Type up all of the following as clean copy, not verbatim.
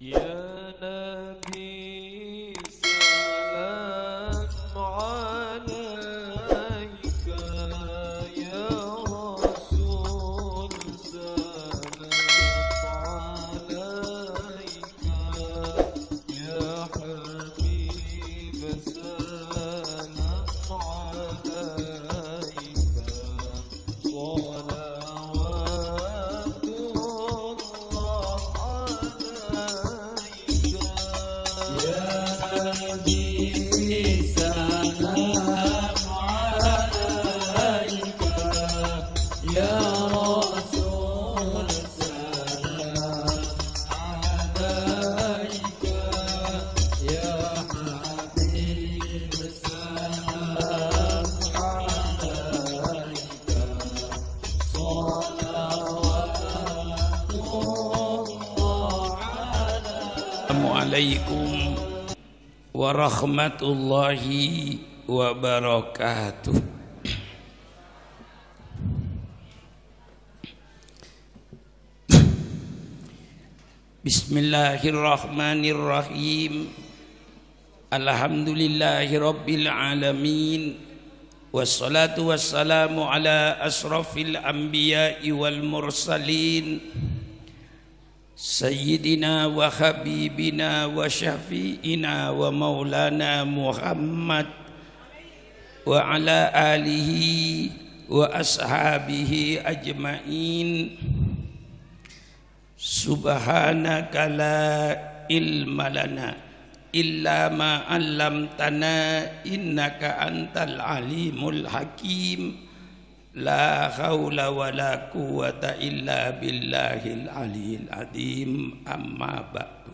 يا نبي سلام عليك، يا رسول سلام عليك، يا حبيب سلام عليك، صلوات الله عليك. يا نبي سلام عليك، يا رسول سلام عليك، يا حبيب سلام عليك، صلوات الله عليك. Assalamualaikum warahmatullahi wabarakatuh. Bismillahirrahmanirrahim. Alhamdulillahi rabbil alamin. Wassalatu wassalamu ala asrafil anbiya'i wal mursalin, Sayyidina wa habibina wa syafi'ina wa maulana Muhammad wa ala alihi wa ashabihi ajma'in. Subhanaka la ilma lana illa ma 'allamtana innaka antal alimul hakim. La haula wa la quwwata illa billahil aliyil azim. Amma ba'du.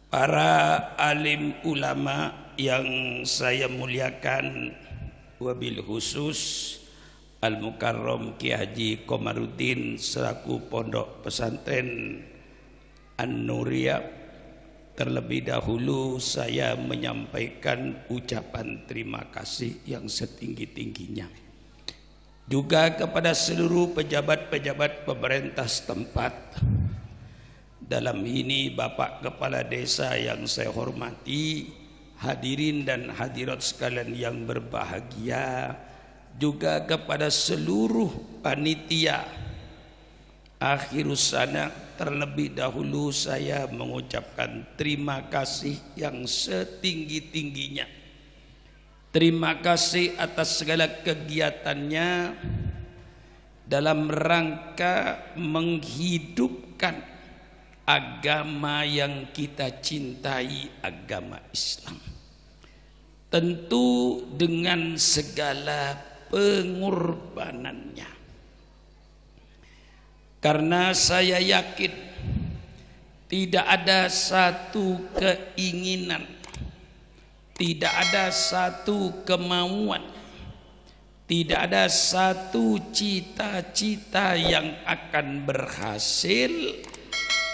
Para alim ulama yang saya muliakan, wabil khusus Al-Mukarram Ki Haji Komarudin selaku Pondok Pesantren An-Nuriyah, terlebih dahulu saya menyampaikan ucapan terima kasih yang setinggi-tingginya juga kepada seluruh pejabat-pejabat pemerintah setempat. Dalam ini Bapak Kepala Desa yang saya hormati, hadirin dan hadirat sekalian yang berbahagia, juga kepada seluruh panitia. Akhirus sana, terlebih dahulu saya mengucapkan terima kasih yang setinggi-tingginya. Terima kasih atas segala kegiatannya dalam rangka menghidupkan agama yang kita cintai, agama Islam. Tentu dengan segala pengorbanannya. Karena saya yakin tidak ada satu keinginan, tidak ada satu kemauan, tidak ada satu cita-cita yang akan berhasil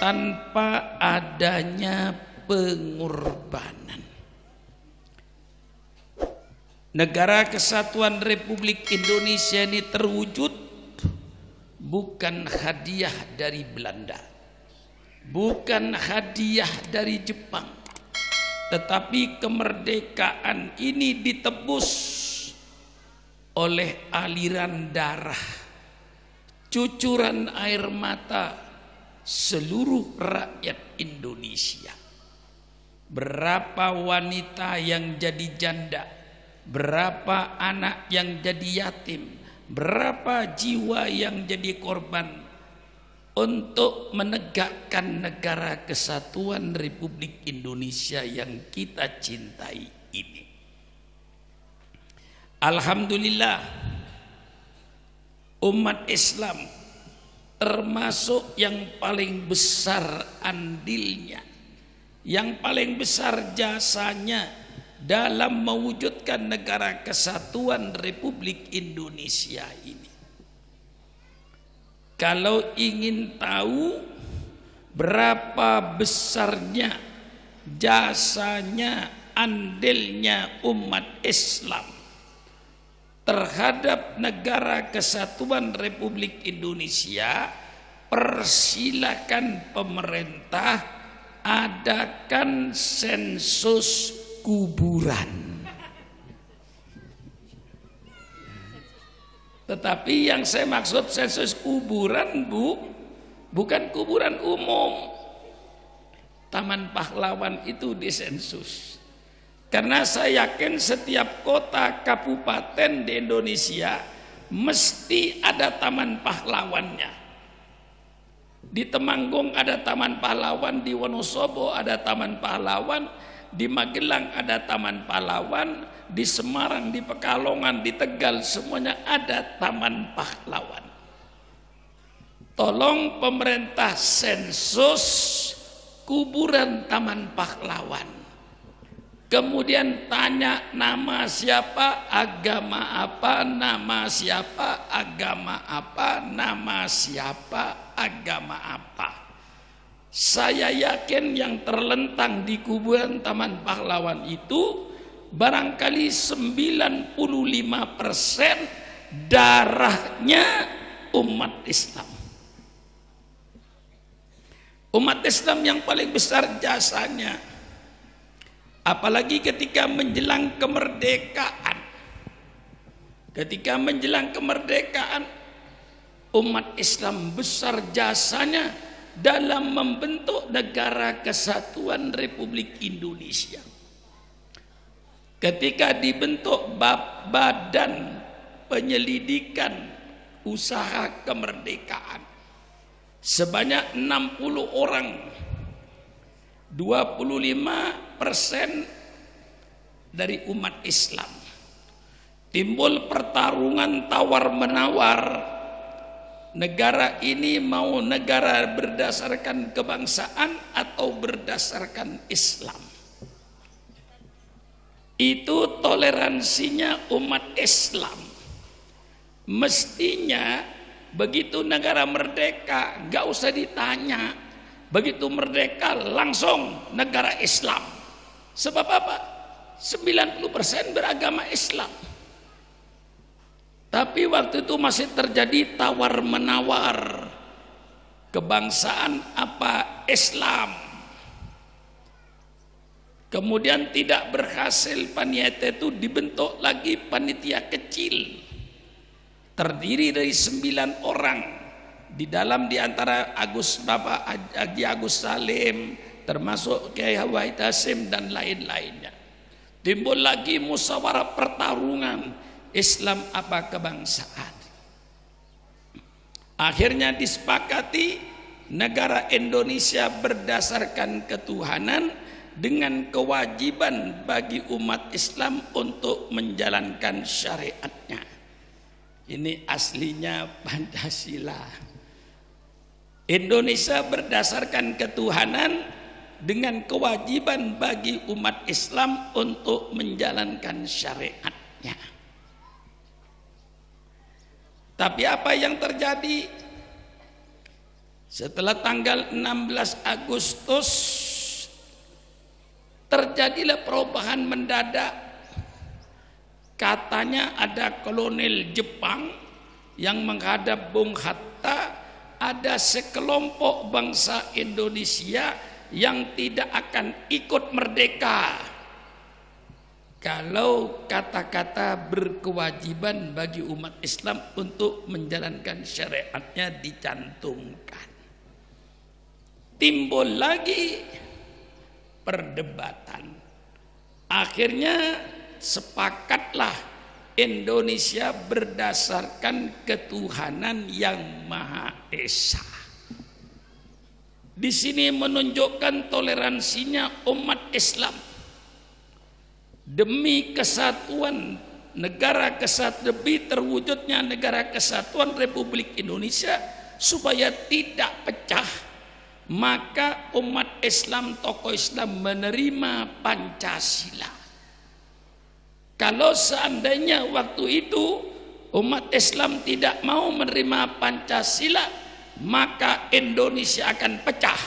tanpa adanya pengorbanan. Negara Kesatuan Republik Indonesia ini terwujud bukan hadiah dari Belanda, bukan hadiah dari Jepang, tetapi kemerdekaan ini ditebus oleh aliran darah, cucuran air mata seluruh rakyat Indonesia. Berapa wanita yang jadi janda, berapa anak yang jadi yatim, berapa jiwa yang jadi korban untuk menegakkan negara Kesatuan Republik Indonesia yang kita cintai ini. Alhamdulillah, umat Islam termasuk yang paling besar andilnya, yang paling besar jasanya dalam mewujudkan negara Kesatuan Republik Indonesia ini. Kalau ingin tahu berapa besarnya jasanya, andilnya umat Islam terhadap Negara Kesatuan Republik Indonesia, persilakan pemerintah adakan sensus kuburan. Tetapi yang saya maksud sensus kuburan, bukan kuburan umum. Taman Pahlawan itu disensus. Karena saya yakin setiap kota kabupaten di Indonesia mesti ada taman pahlawannya. Di Temanggung ada taman pahlawan, di Wonosobo ada taman pahlawan, di Magelang ada taman pahlawan, di Semarang, di Pekalongan, di Tegal, semuanya ada taman pahlawan. Tolong pemerintah sensus kuburan taman pahlawan. Kemudian tanya nama siapa, agama apa, nama siapa, agama apa, nama siapa, agama apa. Saya yakin yang terlentang di kuburan Taman Pahlawan itu barangkali 95% darahnya umat Islam. Umat Islam yang paling besar jasanya. Apalagi ketika menjelang kemerdekaan. Ketika menjelang kemerdekaan, umat Islam besar jasanya dalam membentuk Negara Kesatuan Republik Indonesia. Ketika dibentuk Badan Penyelidikan Usaha Kemerdekaan, sebanyak 60 orang, 25% dari umat Islam. Timbul pertarungan tawar-menawar. Negara ini mau negara berdasarkan kebangsaan atau berdasarkan Islam. Itu toleransinya umat Islam. Mestinya begitu negara merdeka gak usah ditanya. Begitu merdeka langsung negara Islam. Sebab apa? 90% beragama Islam. Tapi waktu itu masih terjadi tawar-menawar. Kebangsaan apa? Islam. Kemudian tidak berhasil, panitia itu dibentuk lagi panitia kecil. Terdiri dari 9 orang. Di antara Bapak Haji Agus Salim, termasuk Kiai Wahid Hasim dan lain-lainnya. Timbul lagi musyawarah pertarungan Islam apa kebangsaan. Akhirnya disepakati negara Indonesia berdasarkan ketuhanan dengan kewajiban bagi umat Islam untuk menjalankan syariatnya. Ini aslinya Pancasila. Indonesia berdasarkan ketuhanan dengan kewajiban bagi umat Islam untuk menjalankan syariatnya. Tapi apa yang terjadi? Setelah tanggal 16 Agustus terjadilah perubahan mendadak. Katanya ada kolonel Jepang yang menghadap Bung Hatta, ada sekelompok bangsa Indonesia yang tidak akan ikut merdeka kalau kata-kata berkewajiban bagi umat Islam untuk menjalankan syariatnya dicantumkan. Timbul lagi perdebatan. Akhirnya sepakatlah Indonesia berdasarkan ketuhanan yang Maha Esa. Di sini menunjukkan toleransinya umat Islam demi kesatuan negara kesatuan, demi terwujudnya Negara Kesatuan Republik Indonesia supaya tidak pecah. Maka umat Islam, tokoh Islam menerima Pancasila. Kalau seandainya waktu itu umat Islam tidak mau menerima Pancasila, maka Indonesia akan pecah.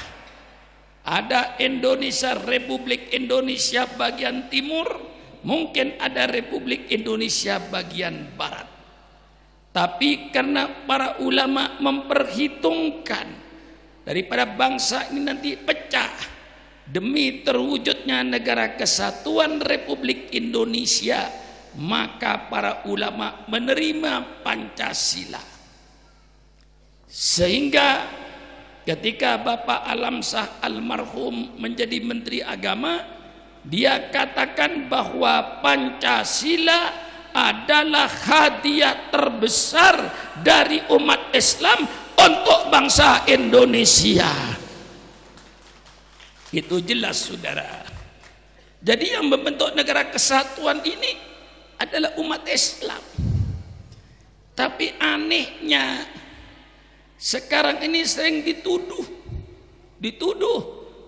Ada Indonesia, Republik Indonesia bagian timur, mungkin ada Republik Indonesia bagian Barat. Tapi karena para ulama memperhitungkan daripada bangsa ini nanti pecah demi terwujudnya negara kesatuan Republik Indonesia, maka para ulama menerima Pancasila. Sehingga ketika Bapak Alamsyah almarhum menjadi Menteri Agama, dia katakan bahwa Pancasila adalah hadiah terbesar dari umat Islam untuk bangsa Indonesia. Itu jelas, saudara. Jadi yang membentuk negara kesatuan ini adalah umat Islam. Tapi anehnya sekarang ini sering dituduh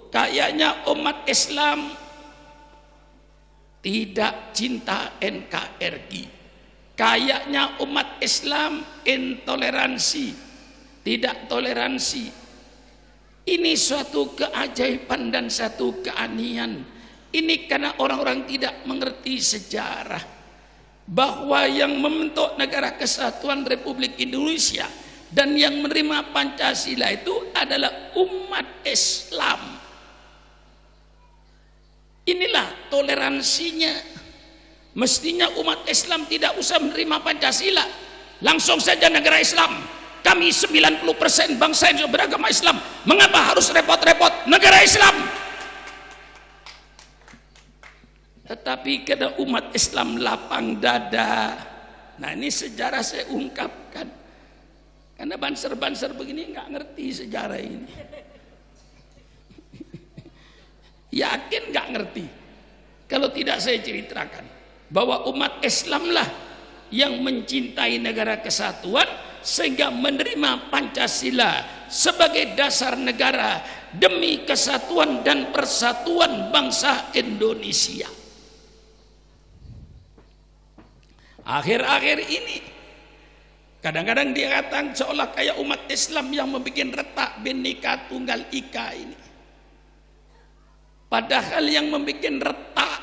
kayaknya umat Islam tidak cinta NKRI, kayaknya umat Islam intoleransi, tidak toleransi. Ini suatu keajaiban dan satu keanehan. Ini karena orang-orang tidak mengerti sejarah, bahwa yang membentuk negara kesatuan Republik Indonesia dan yang menerima Pancasila itu adalah umat Islam. Inilah toleransinya. Mestinya umat Islam tidak usah menerima Pancasila, langsung saja negara Islam. Kami 90% bangsa yang beragama Islam, mengapa harus repot-repot negara Islam? Tetapi karena umat Islam lapang dada. Nah, ini sejarah saya ungkapkan, karena banser-banser begini nggak ngerti sejarah ini. Yakin nggak ngerti kalau tidak saya ceritakan bahwa umat Islamlah yang mencintai negara kesatuan sehingga menerima Pancasila sebagai dasar negara demi kesatuan dan persatuan bangsa Indonesia. Akhir-akhir ini kadang-kadang dia katakan seolah kayak umat Islam yang membuat retak Bhinneka Tunggal Ika ini. Padahal yang membuat retak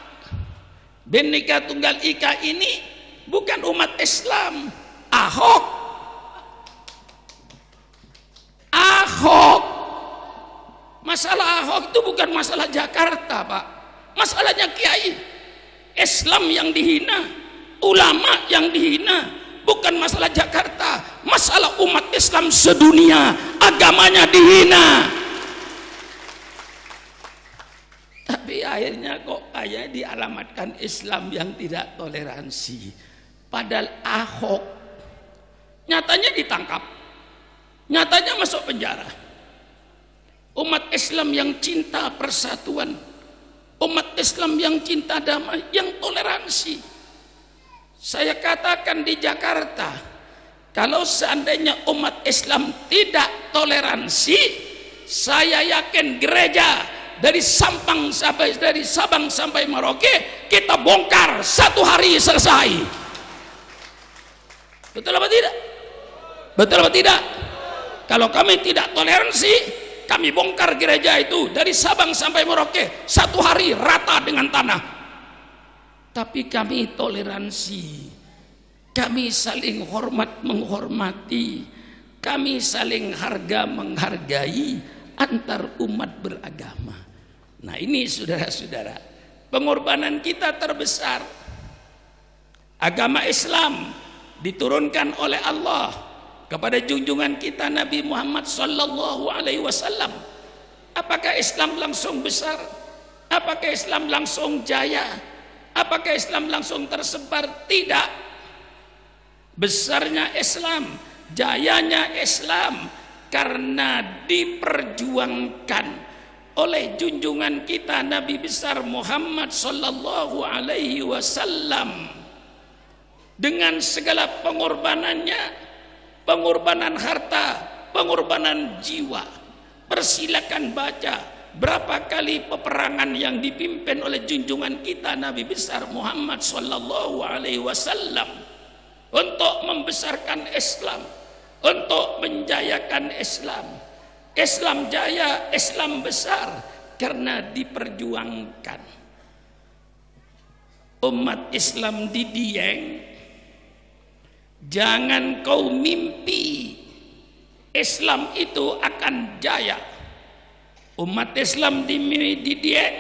Bhinneka Tunggal Ika ini bukan umat Islam, Ahok. Masalah Ahok itu bukan masalah Jakarta, Pak. Masalahnya kiai. Islam yang dihina, ulama yang dihina, bukan masalah Jakarta. Masalah umat Islam sedunia, agamanya dihina. Tapi akhirnya kok kayak dialamatkan Islam yang tidak toleransi. Padahal Ahok nyatanya ditangkap, nyatanya masuk penjara. Umat Islam yang cinta persatuan, umat Islam yang cinta damai, yang toleransi. Saya katakan di Jakarta, kalau seandainya umat Islam tidak toleransi, saya yakin gereja dari Sabang sampai Merauke kita bongkar satu hari selesai. Betul apa tidak? Betul apa tidak? Kalau kami tidak toleransi, kami bongkar gereja itu dari Sabang sampai Merauke satu hari rata dengan tanah. Tapi kami toleransi, kami saling hormat menghormati, kami saling harga menghargai antar umat beragama. Nah, ini saudara-saudara, pengorbanan kita terbesar. Agama Islam diturunkan oleh Allah kepada junjungan kita Nabi Muhammad sallallahu alaihi wasallam. Apakah Islam langsung besar? Apakah Islam langsung jaya? Apakah Islam langsung tersebar? Tidak. Besarnya Islam, jayanya Islam karena diperjuangkan oleh junjungan kita Nabi besar Muhammad sallallahu alaihi wasallam dengan segala pengorbanannya, pengorbanan harta, pengorbanan jiwa. Persilakan baca berapa kali peperangan yang dipimpin oleh junjungan kita Nabi besar Muhammad sallallahu alaihi wasallam untuk membesarkan Islam, untuk menjayakan Islam. Islam jaya, Islam besar karena diperjuangkan. umat Islam di Dieng, jangan kau mimpi Islam itu akan jaya. Umat Islam di Dieng,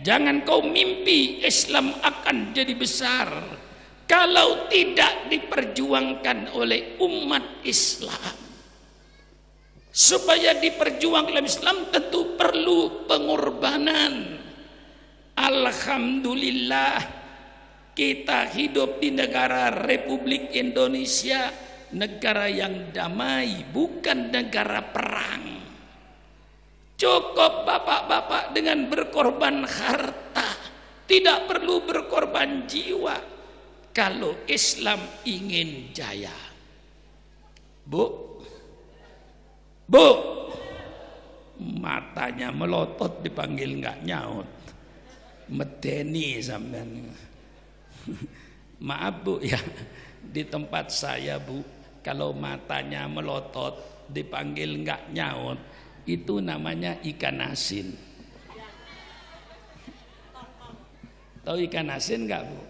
jangan kau mimpi Islam akan jadi besar kalau tidak diperjuangkan oleh umat Islam. Supaya diperjuangkan oleh Islam tentu perlu pengorbanan. Alhamdulillah kita hidup di negara Republik Indonesia, negara yang damai, bukan negara perang. Cukup bapak-bapak dengan berkorban harta, tidak perlu berkorban jiwa kalau Islam ingin jaya. Bu, matanya melotot dipanggil nggak nyaut, medeni sampean. Maaf Bu ya, di tempat saya Bu, kalau matanya melotot dipanggil nggak nyaut, itu namanya ikan asin. Tahu ikan asin nggak Bu?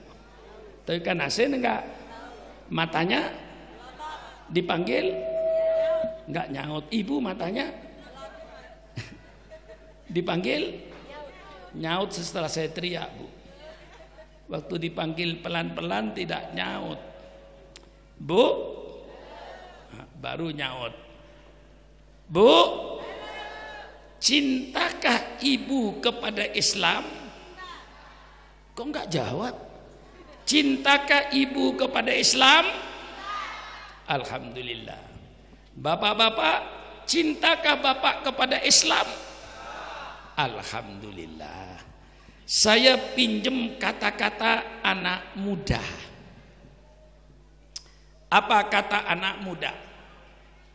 Tahu ikan asin nggak? Matanya dipanggil nggak nyaut. Ibu matanya dipanggil nyaut setelah saya teriak Bu. Waktu dipanggil pelan-pelan tidak nyaut. Bu, baru nyaut. Bu, cintakah ibu kepada Islam? Kok nggak jawab? Cintakah ibu kepada Islam? Alhamdulillah. Bapak-bapak, cintakah bapak kepada Islam? Alhamdulillah. Saya pinjem kata-kata anak muda. Apa kata anak muda?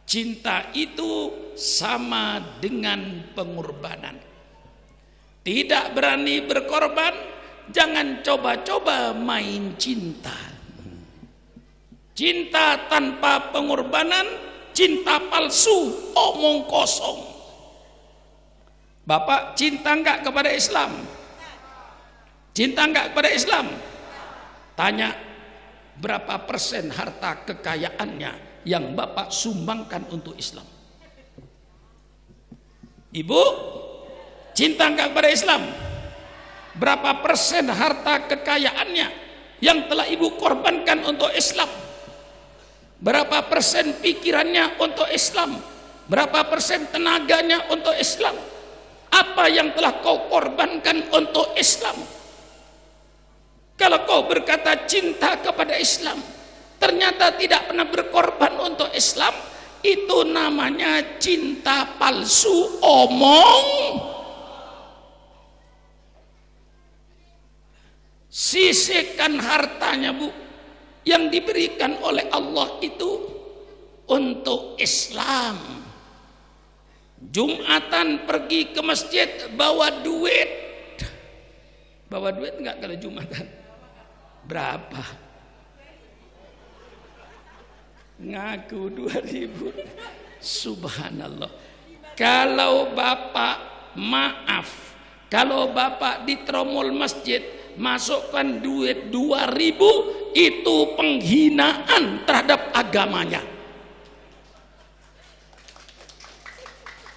Cinta itu sama dengan pengorbanan. Tidak berani berkorban, jangan coba-coba main cinta. Cinta tanpa pengorbanan, cinta palsu, omong kosong. Bapak cinta enggak kepada Islam? Cinta enggak kepada Islam? Tanya berapa persen harta kekayaannya yang Bapak sumbangkan untuk Islam. Ibu cinta enggak kepada Islam? Berapa persen harta kekayaannya yang telah ibu korbankan untuk Islam? Berapa persen pikirannya untuk Islam? Berapa persen tenaganya untuk Islam? Apa yang telah kau korbankan untuk Islam? Kalau kau berkata cinta kepada Islam, ternyata tidak pernah berkorban untuk Islam, itu namanya cinta palsu, omong. Sisihkan hartanya Bu, yang diberikan oleh Allah itu untuk Islam. Jumatan pergi ke masjid bawa duit. Bawa duit enggak kalau Jumatan? Berapa? Ngaku 2000. Subhanallah. Kalau Bapak maaf, kalau Bapak di tromol masjid masukkan duit 2000, itu penghinaan terhadap agamanya,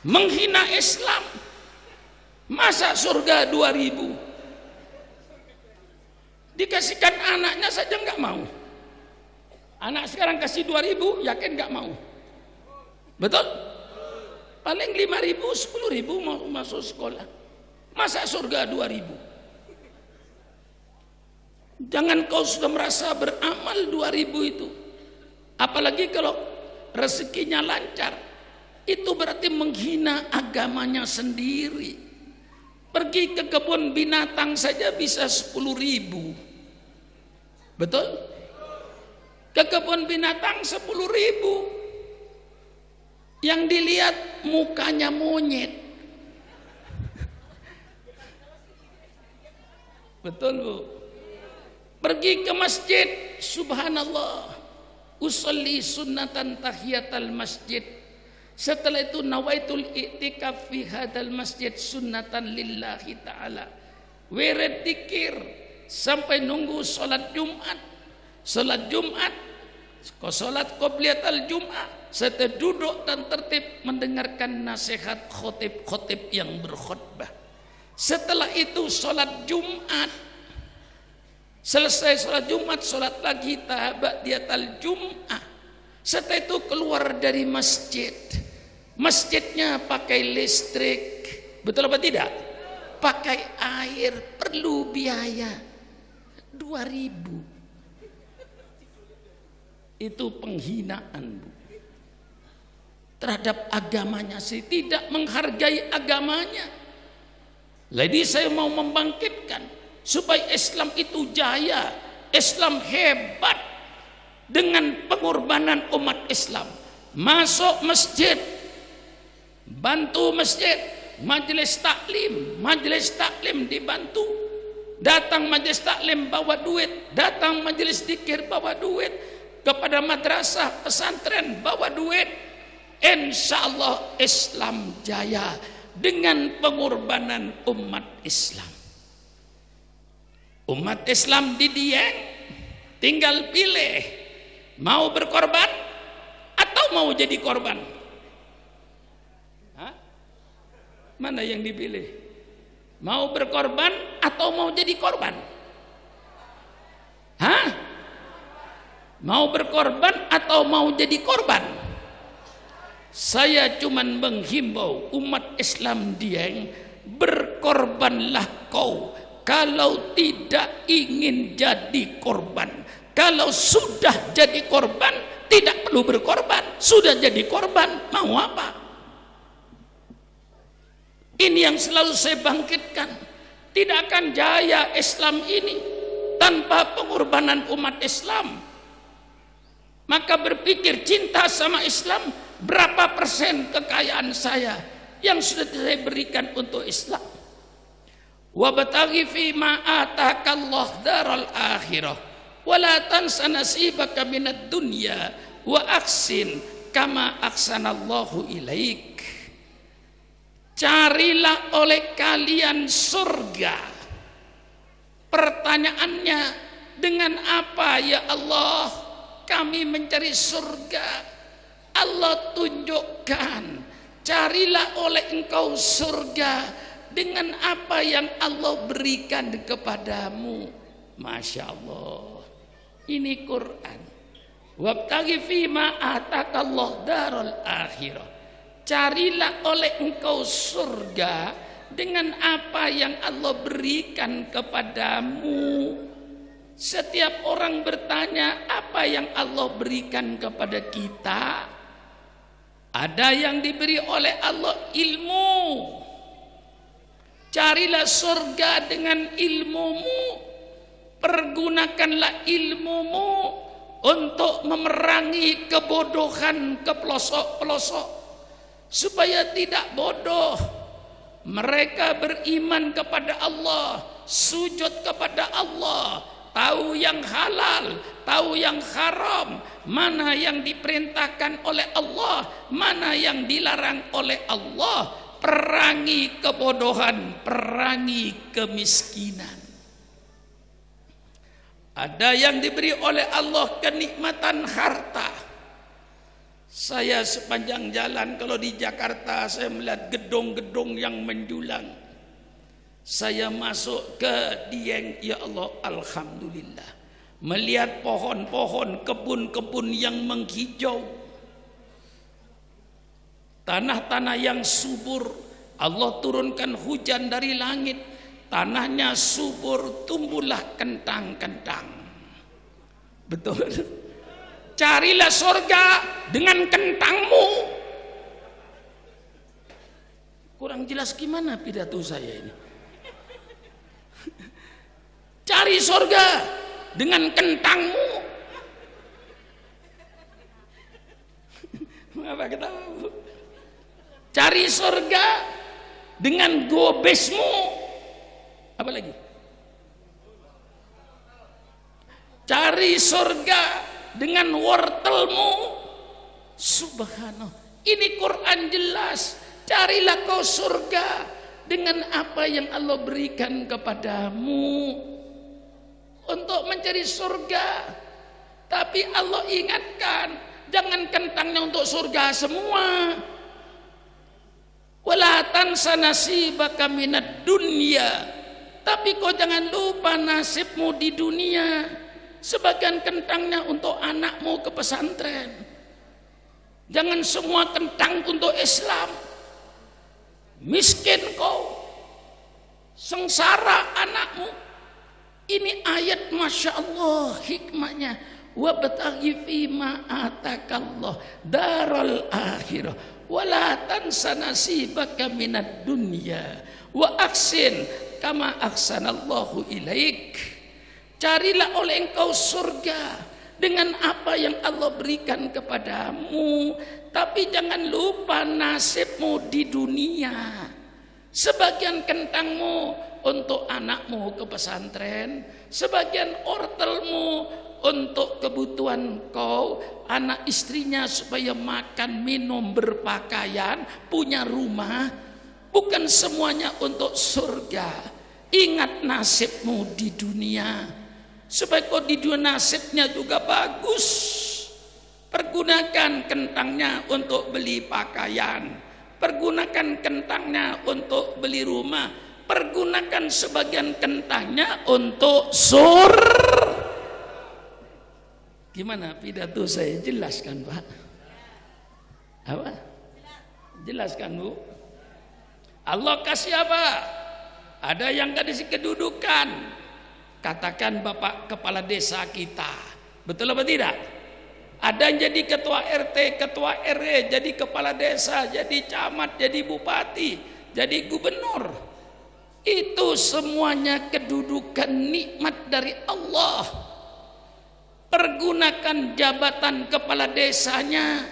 menghina Islam. Masa surga 2000 dikasihkan anaknya saja nggak mau. Anak sekarang kasih 2000, yakin nggak mau? Betul? Paling 5000, 10000 mau masuk sekolah. Masa surga 2000? Jangan kau sudah merasa beramal 2000 itu, apalagi kalau rezekinya lancar, itu berarti menghina agamanya sendiri. Pergi ke kebun binatang saja bisa 10.000, betul? Ke kebun binatang 10.000, yang dilihat mukanya monyet, betul Bu? Pergi ke masjid, subhanallah, usolli sunnatan tahiyatal masjid. Setelah itu nawaitul i'tikaf fi hadal masjid sunnatan lillahi ta'ala. Wirid dikir, sampai nunggu sholat Jumat. Sholat Jumat, sholat qobliyatul Jum'ah, setelah duduk dan tertib mendengarkan nasihat khotib-khotib yang berkhutbah. Setelah itu sholat Jumat, selesai sholat Jumat, sholat lagi ba'diyatul Jum'ah. Setelah itu keluar dari masjid, masjidnya pakai listrik, betul apa tidak? Pakai air, perlu biaya 2.000. Itu penghinaan, Bu, terhadap agamanya sih, tidak menghargai agamanya. Jadi saya mau membangkitkan supaya Islam itu jaya, Islam hebat dengan pengorbanan umat Islam. Masuk masjid, bantu masjid, majelis taklim dibantu. Datang majelis taklim bawa duit, datang majelis zikir bawa duit, kepada madrasah pesantren bawa duit. Insyaallah Islam jaya dengan pengorbanan umat Islam. Umat Islam di Dieng tinggal pilih mau berkorban atau mau jadi korban. Hah? Mana yang dipilih? Mau berkorban atau mau jadi korban? Hah? Mau berkorban atau mau jadi korban? Saya cuman menghimbau umat Islam Dieng, berkorbanlah kau kalau tidak ingin jadi korban. Kalau sudah jadi korban tidak perlu berkorban. Sudah jadi korban mau apa? Ini yang selalu saya bangkitkan. Tidak akan jaya Islam ini tanpa pengorbanan umat Islam. Maka berpikir cinta sama Islam, berapa persen kekayaan saya yang sudah saya berikan untuk Islam. Wabtaghi fi ma atakallahu daral akhirah wala tansa nasibaka minad dunya wa aksin kama aksanallahu ilaik. Carilah oleh kalian surga. Pertanyaannya, dengan apa ya Allah kami mencari surga? Allah tunjukkan, carilah oleh engkau surga dengan apa yang Allah berikan kepadamu. Masya Allah, ini Quran. Wabtaghi fima atakallahu darul akhirah. Carilah oleh engkau surga dengan apa yang Allah berikan kepadamu. Setiap orang bertanya apa yang Allah berikan kepada kita. Ada yang diberi oleh Allah ilmu. Carilah surga dengan ilmumu. Pergunakanlah ilmumu untuk memerangi kebodohan ke pelosok-pelosok supaya tidak bodoh. Mereka beriman kepada Allah, sujud kepada Allah, tahu yang halal, tahu yang haram, mana yang diperintahkan oleh Allah, mana yang dilarang oleh Allah. Perangi kebodohan, perangi kemiskinan. Ada yang diberi oleh Allah kenikmatan harta. Saya sepanjang jalan kalau di Jakarta saya melihat gedung-gedung yang menjulang. Saya masuk ke Dieng, ya Allah, alhamdulillah. Melihat pohon-pohon, kebun-kebun yang menghijau. Tanah-tanah yang subur, Allah turunkan hujan dari langit. Tanahnya subur, tumbuhlah kentang-kentang. Betul. Carilah surga dengan kentangmu. Kurang jelas gimana pidato saya ini? Cari surga dengan kentangmu. Apa ketawa, Bu? Cari surga dengan gobesmu. Apa lagi? Cari surga dengan wortelmu. Subhanallah. Ini Quran jelas. Carilah kau surga dengan apa yang Allah berikan kepadamu. untuk mencari surga. Tapi Allah ingatkan, jangan kentangnya untuk surga semua. Wala tansa nasibaka minad dunya. Tapi kau jangan lupa nasibmu di dunia. Sebagian kentangnya untuk anakmu ke pesantren. Jangan semua kentang untuk Islam. Miskin kau, sengsara anakmu. Ini ayat Masya Allah hikmahnya. Wabtaghi fima atakallah daral akhirah wala tansa nasibaka minad dunya wa aksin kama ahsanallahu ilaik. Carilah oleh engkau surga dengan apa yang Allah berikan kepadamu, tapi jangan lupa nasibmu di dunia. Sebagian kentangmu untuk anakmu ke pesantren, sebagian ortelmu untuk kebutuhan kau, anak istrinya supaya makan, minum, berpakaian, punya rumah. Bukan semuanya untuk surga. Ingat nasibmu di dunia, supaya kau di dunia nasibnya juga bagus. Pergunakan kentangnya untuk beli pakaian, pergunakan kentangnya untuk beli rumah, pergunakan sebagian kentangnya untuk Gimana pidato saya, jelaskan Pak? Apa? Jelaskan Bu. Allah kasih apa? Ada yang kasih kedudukan. Katakan Bapak kepala desa kita. Betul apa tidak? Ada yang jadi ketua RT, ketua RW, jadi kepala desa, jadi camat, jadi bupati, jadi gubernur. Itu semuanya kedudukan nikmat dari Allah. Pergunakan jabatan kepala desanya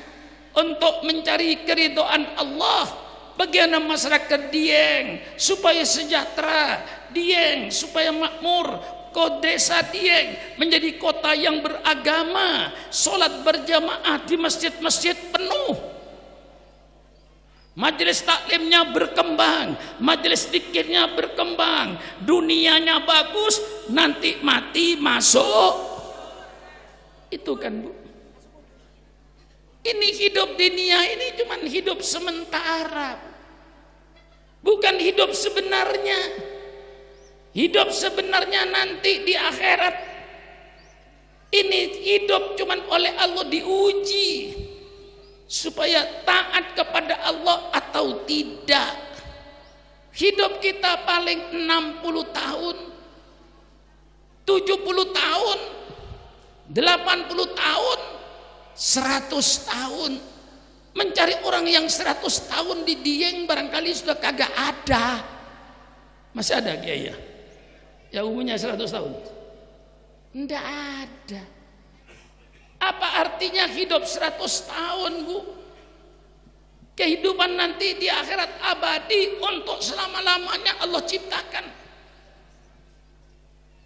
untuk mencari keridhaan Allah. Bagaimana masyarakat Dieng supaya sejahtera, Dieng supaya makmur, kota desa Dieng menjadi kota yang beragama, sholat berjamaah di masjid-masjid penuh, majelis taklimnya berkembang, majelis zikirnya berkembang, dunianya bagus, nanti mati masuk. Itu kan Bu. Ini hidup dunia ini cuma hidup sementara, bukan hidup sebenarnya. Hidup sebenarnya nanti di akhirat. Ini hidup cuma oleh Allah diuji supaya taat kepada Allah atau tidak. Hidup kita paling 60 tahun, 70 tahun, 80 tahun, 100 tahun. Mencari orang yang 100 tahun di Dieng barangkali sudah kagak ada. Masih ada Kiai ya? Yang umurnya 100 tahun? Enggak ada. Apa artinya hidup 100 tahun Bu? Kehidupan nanti di akhirat abadi untuk selama-lamanya Allah ciptakan.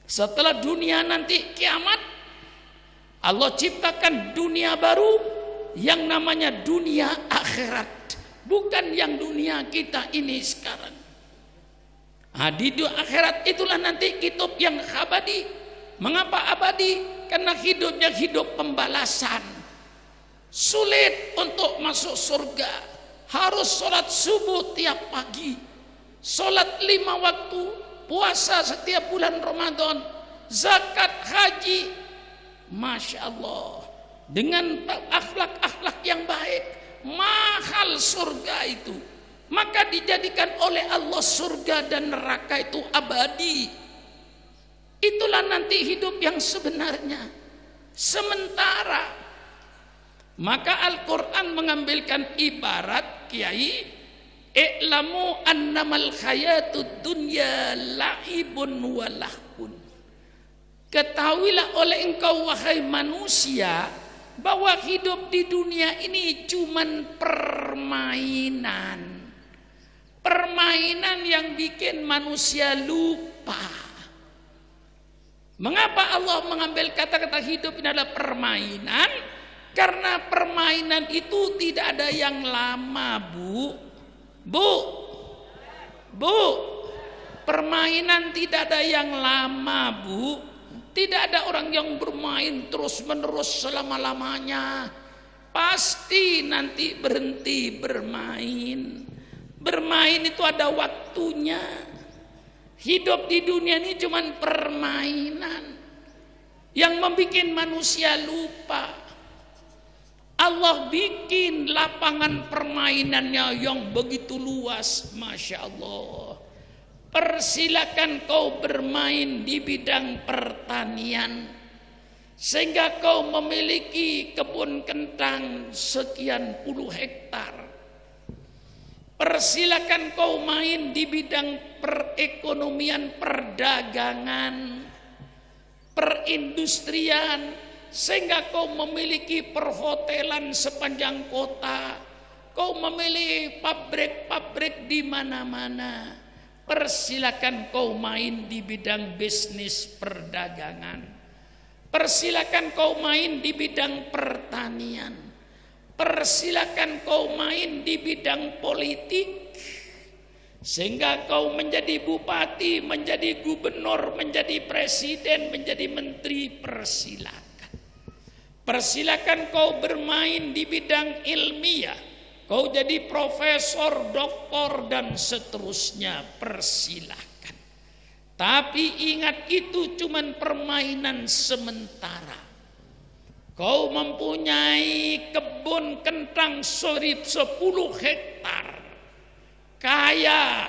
Setelah dunia nanti kiamat, Allah ciptakan dunia baru yang namanya dunia akhirat, bukan yang dunia kita ini sekarang. Nah, di dunia akhirat itulah nanti hidup yang abadi. Mengapa abadi? Karena hidupnya hidup pembalasan. Sulit untuk masuk surga, harus sholat subuh tiap pagi, sholat 5 waktu, puasa setiap bulan Ramadan, zakat, haji. Masya Allah, dengan akhlak-akhlak yang baik, mahal surga itu. Maka dijadikan oleh Allah surga dan neraka itu abadi. Itulah nanti hidup yang sebenarnya. Sementara, maka Al-Quran mengambilkan ibarat Kiai, i'lamu annamal hayatud dunya la'ibun wa lahun. Ketahuilah oleh engkau wahai manusia bahwa hidup di dunia ini cuman permainan. Permainan yang bikin manusia lupa. Mengapa Allah mengambil kata-kata hidup ini adalah permainan? Karena permainan itu tidak ada yang lama Bu, permainan tidak ada yang lama Bu. Tidak ada orang yang bermain terus-menerus selama-lamanya. Pasti nanti berhenti bermain. Bermain itu ada waktunya. Hidup di dunia ini cuma permainan yang membuat manusia lupa. Allah bikin lapangan permainannya yang begitu luas, Masya Allah. Persilakan kau bermain di bidang pertanian, sehingga kau memiliki kebun kentang sekian puluh hektar. Persilakan kau main di bidang perekonomian, perdagangan, perindustrian, sehingga kau memiliki perhotelan sepanjang kota. Kau memiliki pabrik-pabrik di mana-mana. Persilakan kau main di bidang bisnis perdagangan. Persilakan kau main di bidang pertanian. Persilakan kau main di bidang politik, sehingga kau menjadi bupati, menjadi gubernur, menjadi presiden, menjadi menteri. Persilakan. Persilakan kau bermain di bidang ilmiah, kau jadi profesor, doktor, dan seterusnya. Persilakan. Tapi ingat, itu cuman permainan sementara. Kau mempunyai kebun kentang 10 hektar, kaya.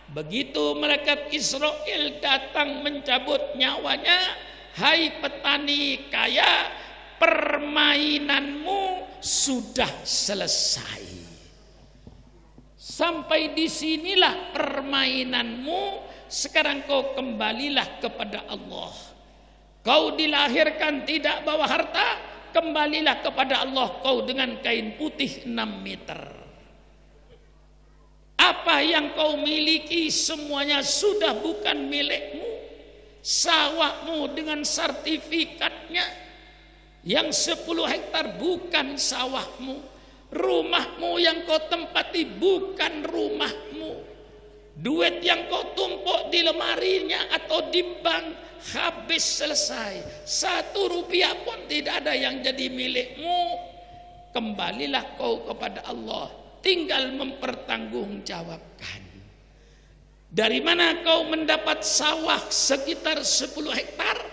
Begitu malaikat Israel datang mencabut nyawanya, hai petani kaya, permainanmu sudah selesai. Sampai disinilah permainanmu. Sekarang kau kembalilah kepada Allah. Kau dilahirkan tidak bawa harta, kembalilah kepada Allah kau dengan kain putih 6 meter. Apa yang kau miliki semuanya sudah bukan milikmu. Sawahmu dengan sertifikatnya yang 10 hektar bukan sawahmu. Rumahmu yang kau tempati bukan rumahmu. Duit yang kau tumpuk di lemarinya atau di bank habis, selesai. 1 rupiah pun tidak ada yang jadi milikmu. Kembalilah kau kepada Allah, tinggal mempertanggungjawabkan. Dari mana kau mendapat sawah sekitar 10 hektar?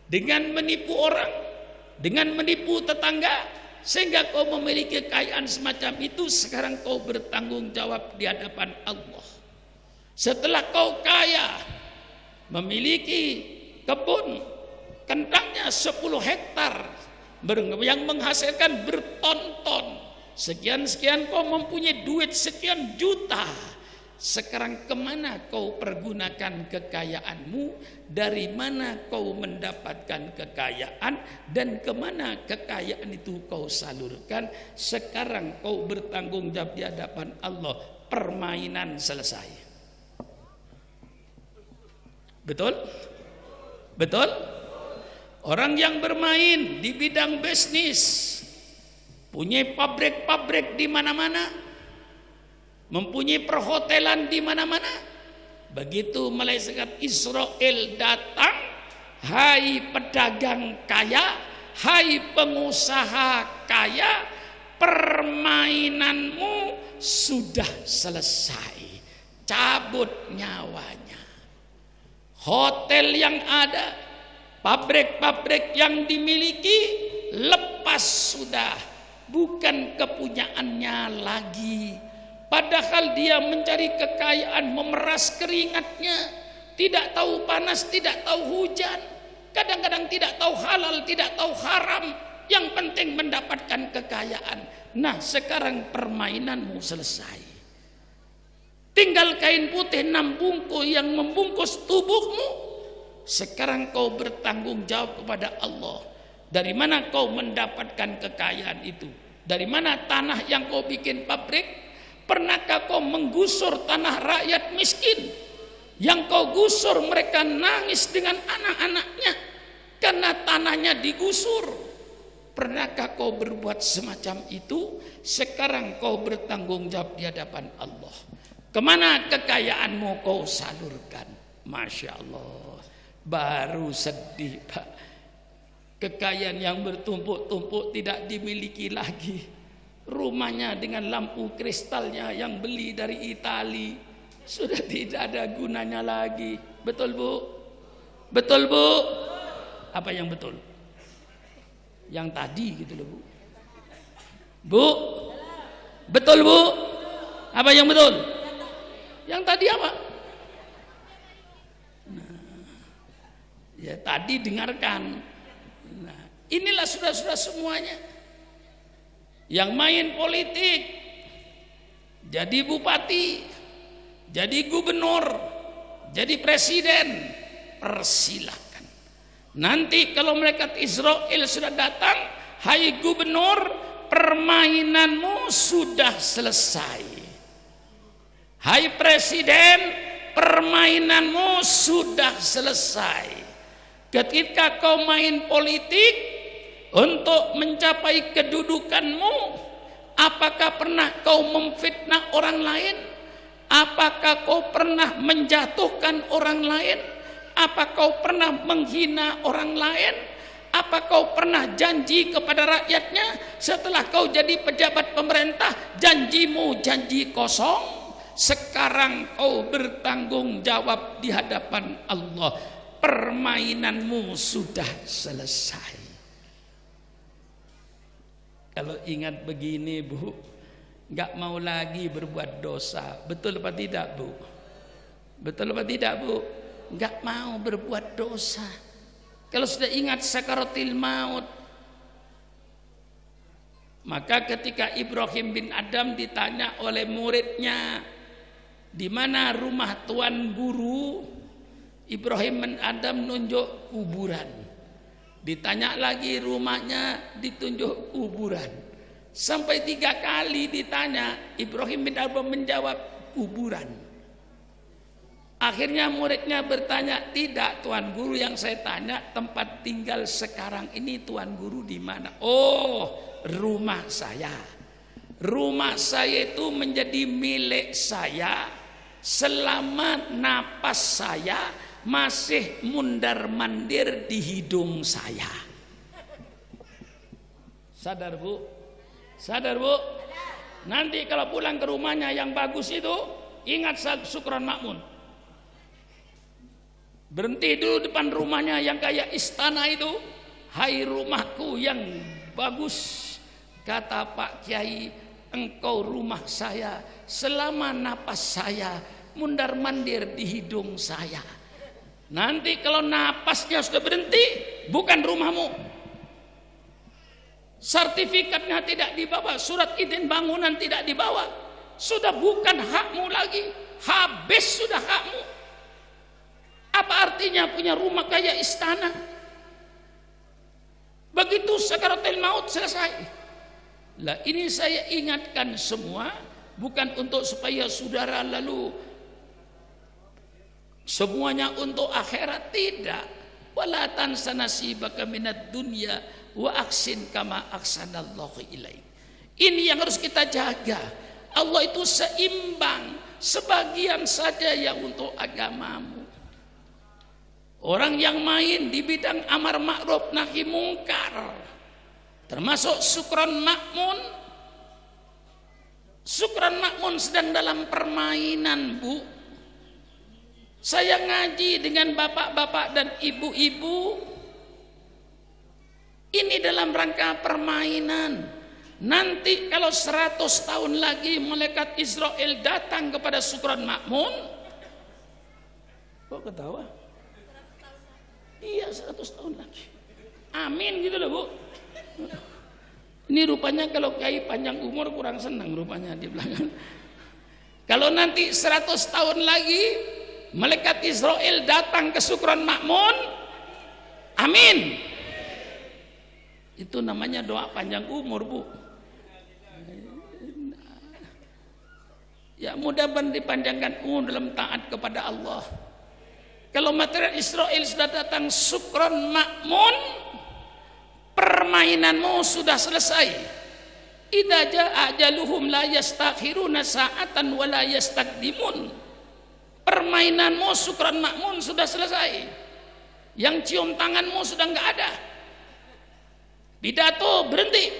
Dengan menipu orang, dengan menipu tetangga, sehingga kau memiliki kekayaan semacam itu. Sekarang kau bertanggung jawab di hadapan Allah. Setelah kau kaya, memiliki kebun kentangnya 10 hektar yang menghasilkan berton-ton, sekian-sekian, kau mempunyai duit sekian juta. Sekarang kemana kau pergunakan kekayaanmu? Dari mana kau mendapatkan kekayaan? Dan kemana kekayaan itu kau salurkan? Sekarang kau bertanggung jawab di hadapan Allah. Permainan selesai. Betul? Betul? Orang yang bermain di bidang bisnis, punya pabrik-pabrik di mana-mana, mempunyai perhotelan di mana-mana. Begitu malaikat Israel datang, hai pedagang kaya, hai pengusaha kaya, permainanmu sudah selesai. Cabut nyawanya. Hotel yang ada, pabrik-pabrik yang dimiliki, lepas sudah, bukan kepunyaannya lagi. Padahal dia mencari kekayaan, memeras keringatnya, tidak tahu panas, tidak tahu hujan, kadang-kadang tidak tahu halal, tidak tahu haram, yang penting mendapatkan kekayaan. Nah, sekarang permainanmu selesai. Tinggal kain putih 6 bungkus yang membungkus tubuhmu. Sekarang kau bertanggung jawab kepada Allah. Dari mana kau mendapatkan kekayaan itu? Dari mana tanah yang kau bikin pabrik? Pernahkah kau menggusur tanah rakyat miskin? Yang kau gusur, mereka nangis dengan anak-anaknya karena tanahnya digusur. Pernahkah kau berbuat semacam itu? Sekarang kau bertanggung jawab di hadapan Allah. Kemana kekayaanmu kau salurkan? Masya Allah. Baru sedih, Pak. Kekayaan yang bertumpuk-tumpuk tidak dimiliki lagi. Rumahnya dengan lampu kristalnya yang beli dari Itali sudah tidak ada gunanya lagi. Betul, Bu? Betul, Bu? Apa yang betul? Yang tadi gitu loh, Bu. Bu? Betul, Bu? Apa yang betul? Yang tadi apa? Nah, ya tadi dengarkan. Nah, inilah sudah semuanya. Yang main politik, jadi bupati, jadi gubernur, jadi presiden, persilakan. Nanti kalau malaikat Israel sudah datang, hai gubernur, permainanmu sudah selesai. Hai presiden, permainanmu sudah selesai. Ketika kau main politik untuk mencapai kedudukanmu, apakah pernah kau memfitnah orang lain? Apakah kau pernah menjatuhkan orang lain? Apa kau pernah menghina orang lain? Apa kau pernah janji kepada rakyatnya? Setelah kau jadi pejabat pemerintah, janjimu janji kosong. Sekarang kau bertanggung jawab di hadapan Allah. Permainanmu sudah selesai. Kalau ingat begini, Bu, nggak mau lagi berbuat dosa. Betul apa tidak, Bu? Betul apa tidak, Bu? Nggak mau berbuat dosa. Kalau sudah ingat sakaratil maut, maka ketika Ibrahim bin Adam ditanya oleh muridnya, di mana rumah tuan guru? Ibrahim bin Adam nunjuk kuburan. Ditanya lagi rumahnya, ditunjuk kuburan. Sampai 3 kali ditanya, Ibrahim bin Adam menjawab kuburan. Akhirnya muridnya bertanya, tidak tuan guru, yang saya tanya tempat tinggal sekarang ini tuan guru di mana? Oh, rumah saya. Rumah saya itu menjadi milik saya selama napas saya masih mundar-mandir di hidung saya. Sadar, Bu? Sadar, Bu? Nanti kalau pulang ke rumahnya yang bagus itu, ingat saat syukran makmun. Berhenti dulu depan rumahnya yang kayak istana itu. Hai rumahku yang bagus, kata Pak Kiai, engkau rumah saya selama napas saya mundar-mandir di hidung saya. Nanti kalau napasnya sudah berhenti, bukan rumahmu. Sertifikatnya tidak dibawa, surat izin bangunan tidak dibawa. Sudah bukan hakmu lagi, habis sudah hakmu. Apa artinya punya rumah kayak istana? Begitu sakaratul maut selesai. Lah ini saya ingatkan semua, bukan untuk supaya saudara lalu semuanya untuk akhirat, tidak. Wala tansa nasibaka minad dunya wa aksin kama aksanallahu ilaik. Ini yang harus kita jaga. Allah itu seimbang, sebagian saja yang untuk agamamu. Orang yang main di bidang amar ma'ruf nahi mungkar, termasuk syukran makmun. Syukran makmun sedang dalam permainan, Bu. Saya ngaji dengan bapak-bapak dan ibu-ibu. Ini dalam rangka permainan. Nanti kalau 100 tahun lagi malaikat Israel datang kepada syukran makmun. Kok ketawa? Iya, 100 tahun lagi. Amin gitu loh, Bu. Ini rupanya kalau kiai panjang umur kurang senang rupanya di belakang. Kalau nanti 100 tahun lagi malaikat Israel datang ke syukran makmun, amin. Itu namanya doa panjang umur, Bu. Ya mudah-mudahan dipanjangkan umur dalam taat kepada Allah. Kalau material Israel sudah datang syukran makmun, permainanmu sudah selesai. Idza jaa ajaluhum la yastakhiruna sa'atan wa la yastaqdimun. Permainanmu syukran makmun sudah selesai. Yang cium tanganmu sudah nggak ada. Pidato berhenti.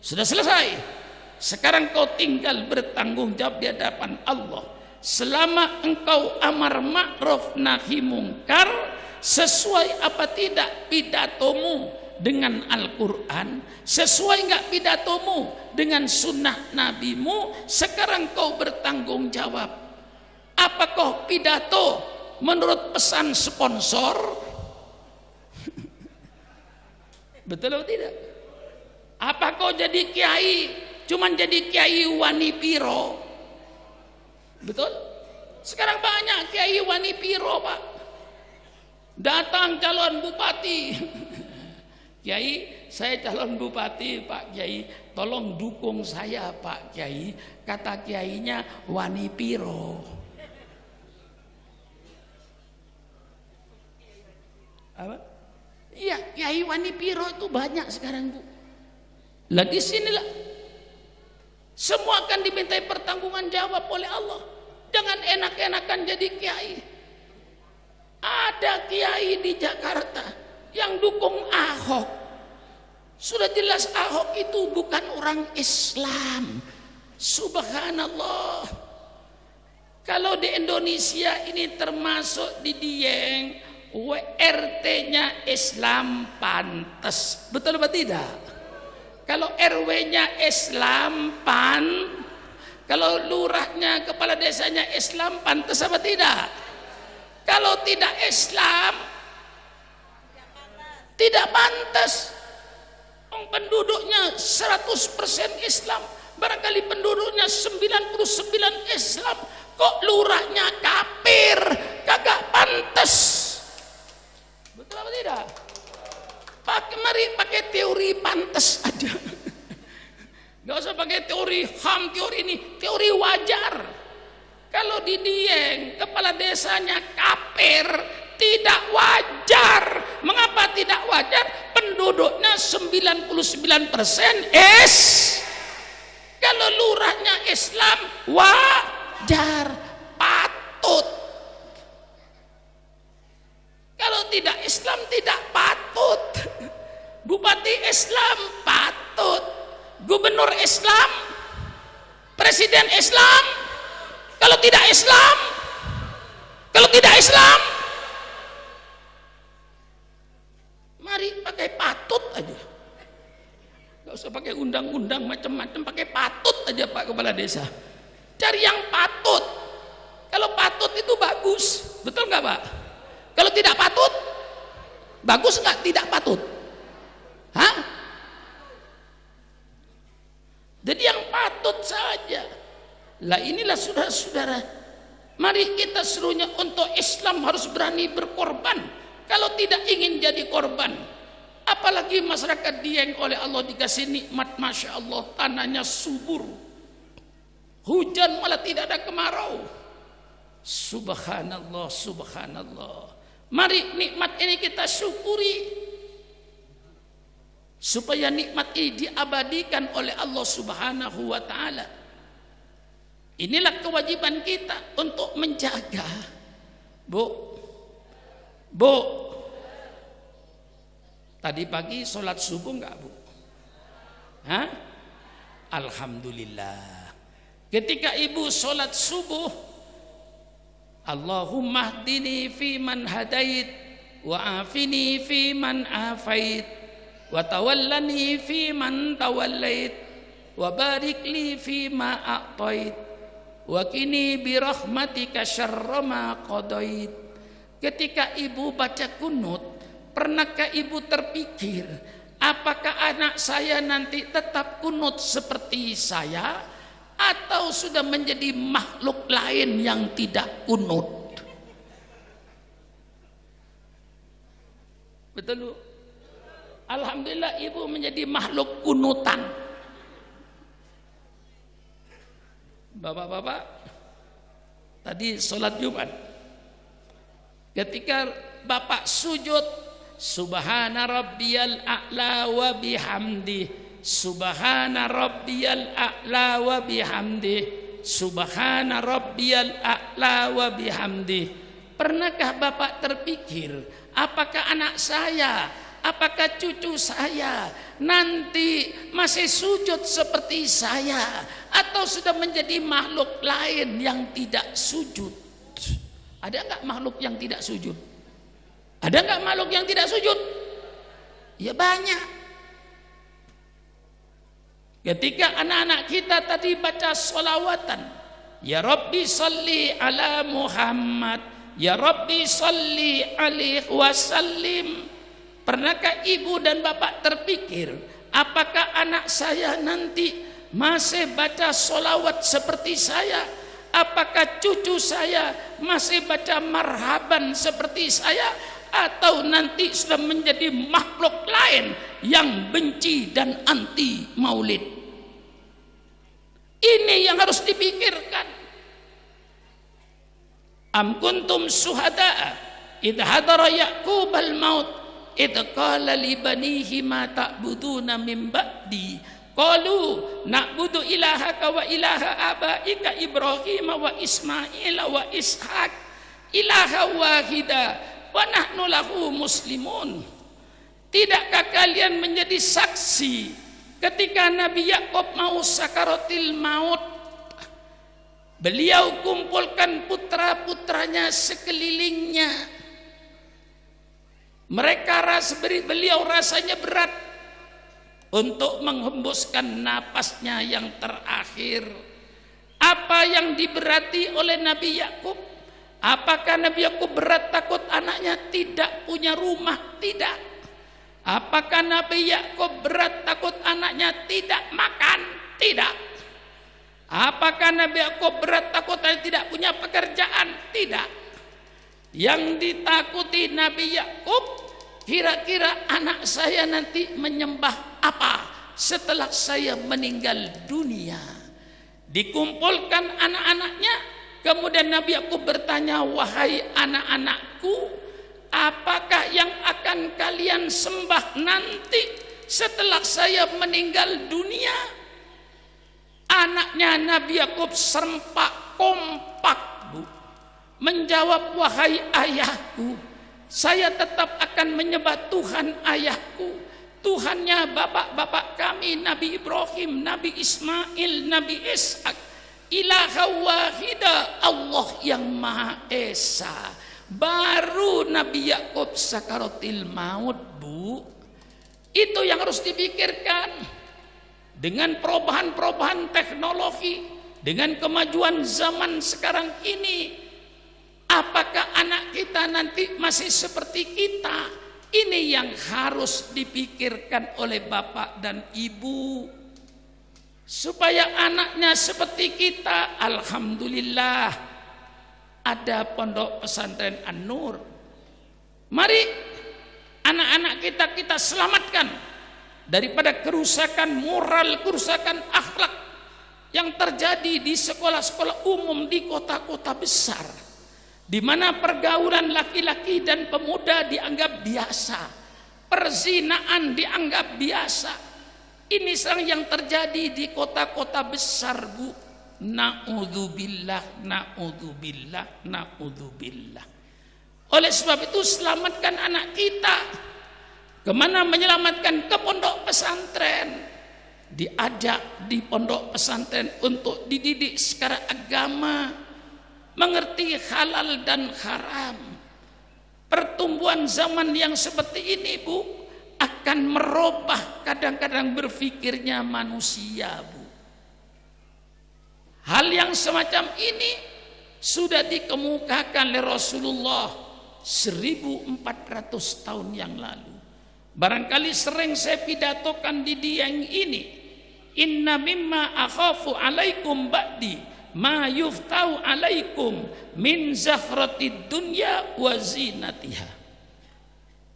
Sudah selesai. Sekarang kau tinggal bertanggung jawab di hadapan Allah. Selama engkau amar ma'ruf nahi mungkar, sesuai apa tidak pidatomu dengan Al-Quran, sesuai enggak pidatomu dengan sunnah nabimu, sekarang kau bertanggung jawab. Apakah pidato menurut pesan sponsor? Betul atau tidak? Apa kau jadi kiai cuman jadi kiai wani piro? Betul? Sekarang banyak kiai wani piro, Pak. Datang calon bupati. Kiai, saya calon bupati, Pak Kiai, tolong dukung saya, Pak Kiai. Kata kiainya wani piro. Apa? Iya, kiai wani piro itu banyak sekarang, Bu. Lah di sinilah semua akan dimintai pertanggungan jawab oleh Allah. Jangan enak-enakan jadi kiai. Ada kiai di Jakarta yang dukung Ahok. Sudah jelas Ahok itu bukan orang Islam. Subhanallah. Kalau di Indonesia ini termasuk di Dieng, WRT-nya Islam pantas. Betul apa tidak? Kalau RW-nya Islam kalau lurahnya, kepala desanya Islam, pantas apa tidak? Kalau tidak Islam, tidak pantas. Penduduknya 100% Islam, barangkali penduduknya 99 Islam, kok lurahnya kafir, kagak pantas. Betul apa tidak? Mari pakai teori pantas aja. Gak usah pakai teori HAM, teori ini, teori wajar. Kalau di Dieng kepala desanya kafir, tidak wajar. Mengapa tidak wajar? Penduduknya 99% kalau lurahnya Islam wajar, patut. Kalau tidak Islam tidak patut. Bupati Islam patut. Gubernur Islam, presiden Islam. Kalau tidak Islam, mari pakai patut aja. Gak usah pakai undang-undang macam-macam, pakai patut aja Pak Kepala Desa. Cari yang patut. Kalau patut itu bagus, betul nggak Pak? Kalau tidak patut, bagus nggak tidak patut? Hah? Jadi yang patut saja. Lah inilah saudara-saudara, mari kita serunya untuk Islam harus berani berkorban. Kalau tidak ingin jadi korban, apalagi masyarakat Dieng oleh Allah dikasih nikmat, Masya Allah, tanahnya subur, hujan malah tidak ada kemarau. Subhanallah, subhanallah. Mari nikmat ini kita syukuri, supaya nikmat ini diabadikan oleh Allah Subhanahu wa ta'ala. Inilah kewajiban kita untuk menjaga. Bu, tadi pagi sholat subuh enggak Bu? Hah? Alhamdulillah. Ketika ibu sholat subuh, Allahumma hdini fi man hadait, wa afini fi man afait, wa tawallani fi man tawallait, wa barik li fi ma a'tait, wa qini bi rahmatika syarra ma qadait. Ketika ibu baca kunut, pernahkah ibu terpikir, apakah anak saya nanti tetap kunut seperti saya, atau sudah menjadi makhluk lain yang tidak kunut? Betul Bu? Alhamdulillah ibu menjadi makhluk kunutan. Bapak-bapak, tadi sholat Jumat, ketika bapak sujud, subhana rabbiyal a'la wa bihamdi, subhana rabbiyal a'la wa bihamdi, subhana rabbiyal a'la wa bihamdi. Pernahkah Bapak terpikir, apakah anak saya, apakah cucu saya nanti masih sujud seperti saya, atau sudah menjadi makhluk lain yang tidak sujud? Ada enggak makhluk yang tidak sujud? Ada enggak makhluk yang tidak sujud? Ya banyak. Ketika anak-anak kita tadi baca sholawatan, ya Rabbi salli ala Muhammad, ya Rabbi salli alaihi wasallim. Pernahkah ibu dan bapak terpikir, apakah anak saya nanti masih baca sholawat seperti saya? Apakah cucu saya masih baca marhaban seperti saya? Atau nanti sudah menjadi makhluk lain yang benci dan anti maulid? Ini yang harus dipikirkan. Am kuntum syuhada'a idh hadara Ya'qub al-maut idh qala li banihi ma ta'buduna min ba'di qalu na'budu ilahaka wa ilaha abaika Ibrahim wa Ismail wa Ishaq ilaha wahida wa nahnu lahu muslimun. Tidakkah kalian menjadi saksi ketika Nabi Yakub mau sakaratil maut, beliau kumpulkan putra-putranya sekelilingnya. Beliau rasanya berat untuk menghembuskan napasnya yang terakhir. Apa yang diberati oleh Nabi Yakub? Apakah Nabi Yakub berat takut anaknya tidak punya rumah? Tidak. Apakah Nabi Yakub berat takut anaknya tidak makan? Tidak. Apakah Nabi Yakub berat takut anaknya tidak punya pekerjaan? Tidak. Yang ditakuti Nabi Yakub, kira-kira anak saya nanti menyembah apa setelah saya meninggal dunia? Dikumpulkan anak-anaknya, kemudian Nabi Yakub bertanya, wahai anak-anakku, apakah yang akan kalian sembah nanti setelah saya meninggal dunia? Anaknya Nabi Yakub serempak kompak, Bu, menjawab, wahai ayahku, saya tetap akan menyembah Tuhan ayahku, Tuhannya bapak-bapak kami, Nabi Ibrahim, Nabi Ismail, Nabi Ishak, ilaha wahida, Allah yang Maha Esa. Baru Nabi Yakub sakaratil maut, Bu. Itu yang harus dipikirkan. Dengan perubahan-perubahan teknologi, dengan kemajuan zaman sekarang ini, apakah anak kita nanti masih seperti kita? Ini yang harus dipikirkan oleh bapak dan ibu. Supaya anaknya seperti kita. Alhamdulillah ada pondok pesantren An-Nur. Mari anak-anak kita selamatkan daripada kerusakan moral, kerusakan akhlak yang terjadi di sekolah-sekolah umum di kota-kota besar, di mana pergaulan laki-laki dan pemuda dianggap biasa, perzinaan dianggap biasa. Ini sekarang yang terjadi di kota-kota besar, Bu. Na'udzubillah, na'udzubillah, na'udzubillah. Oleh sebab itu selamatkan anak kita. Kemana menyelamatkan? Ke pondok pesantren. Diajak di pondok pesantren untuk dididik secara agama, mengerti halal dan haram. Pertumbuhan zaman yang seperti ini, Bu, akan merubah kadang-kadang berpikirnya manusia, Bu. Hal yang semacam ini sudah dikemukakan oleh Rasulullah 1400 tahun yang lalu. Barangkali sering saya pidatokan di dieng ini. Inna mimma akhafu alaikum ba'di ma yuftau alaikum min zahratid dunya wa zinatiha.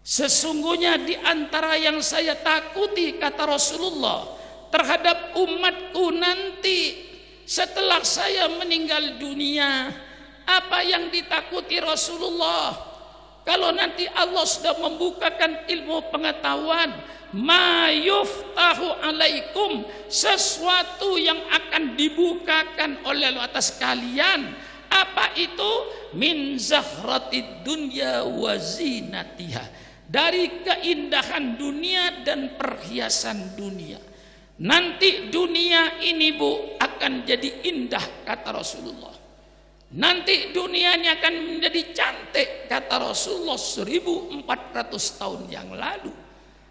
Sesungguhnya di antara yang saya takuti, kata Rasulullah, terhadap umatku nanti setelah saya meninggal dunia, apa yang ditakuti Rasulullah? Kalau nanti Allah sudah membukakan ilmu pengetahuan, ma yuftahu alaikum, sesuatu yang akan dibukakan oleh Allah atas kalian, Apa itu? Min zahratid dunya wa zinatiha, dari keindahan dunia dan perhiasan dunia. Nanti dunia ini Bu akan jadi indah kata Rasulullah. Nanti dunianya akan menjadi cantik kata Rasulullah 1400 tahun yang lalu.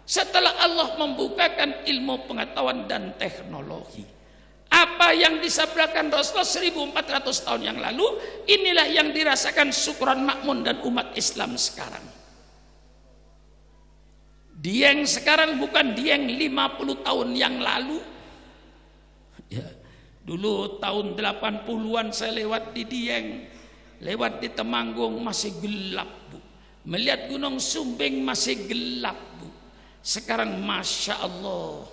Setelah Allah membukakan ilmu pengetahuan dan teknologi. Apa yang disabdakan Rasulullah 1400 tahun yang lalu, inilah yang dirasakan Syukron Makmun dan umat Islam sekarang. Dieng sekarang bukan Dieng 50 tahun yang lalu. Ya, dulu tahun 80-an saya lewat di Dieng, lewat di Temanggung masih gelap Bu. Melihat Gunung Sumbing masih gelap Bu. Sekarang Masya Allah,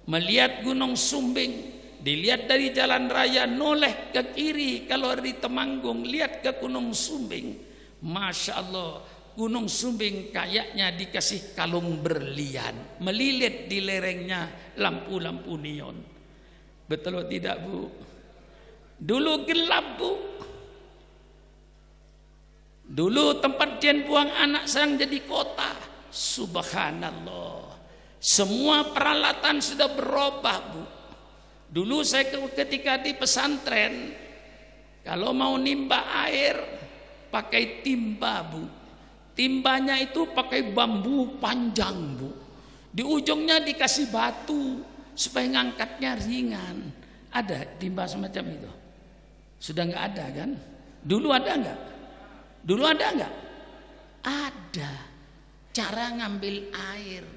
melihat Gunung Sumbing, dilihat dari jalan raya noleh ke kiri, kalau di Temanggung lihat ke Gunung Sumbing, Masya Allah, Gunung Sumbing kayaknya dikasih kalung berlian, melilit di lerengnya lampu-lampu neon. Betul atau tidak Bu? Dulu gelap Bu. Dulu tempat Dian buang anak sekarang jadi kota. Subhanallah. Semua peralatan sudah berubah Bu. Dulu saya ketika di pesantren, kalau mau nimba air pakai timba Bu. Timbanya itu pakai bambu panjang Bu. Di ujungnya dikasih batu supaya ngangkatnya ringan. Ada timba semacam itu? Sudah nggak ada kan? Dulu ada nggak? Dulu ada nggak? Ada. Cara ngambil air.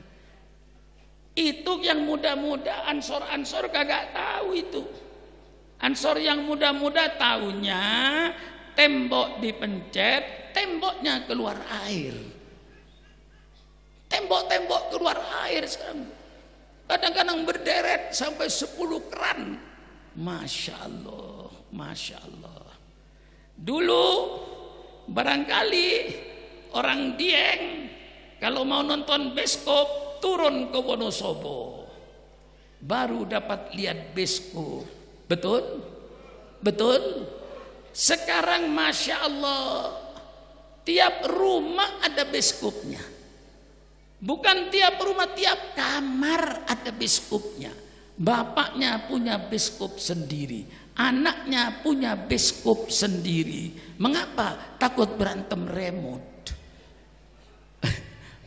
Itu yang muda-muda ansor-ansor kagak tahu itu. Ansor yang muda-muda taunya tembok dipencet, temboknya keluar air. Tembok-tembok keluar air sekarang. Kadang-kadang berderet sampai 10 keran. Masya Allah, Masya Allah. Dulu barangkali orang Dieng kalau mau nonton bioskop turun ke Wonosobo, baru dapat lihat bioskop. Betul? Betul? Sekarang Masya Allah, tiap rumah ada bioskopnya. Bukan tiap rumah, tiap kamar ada bioskopnya. Bapaknya punya bioskop sendiri, anaknya punya bioskop sendiri. Mengapa? Takut berantem remote.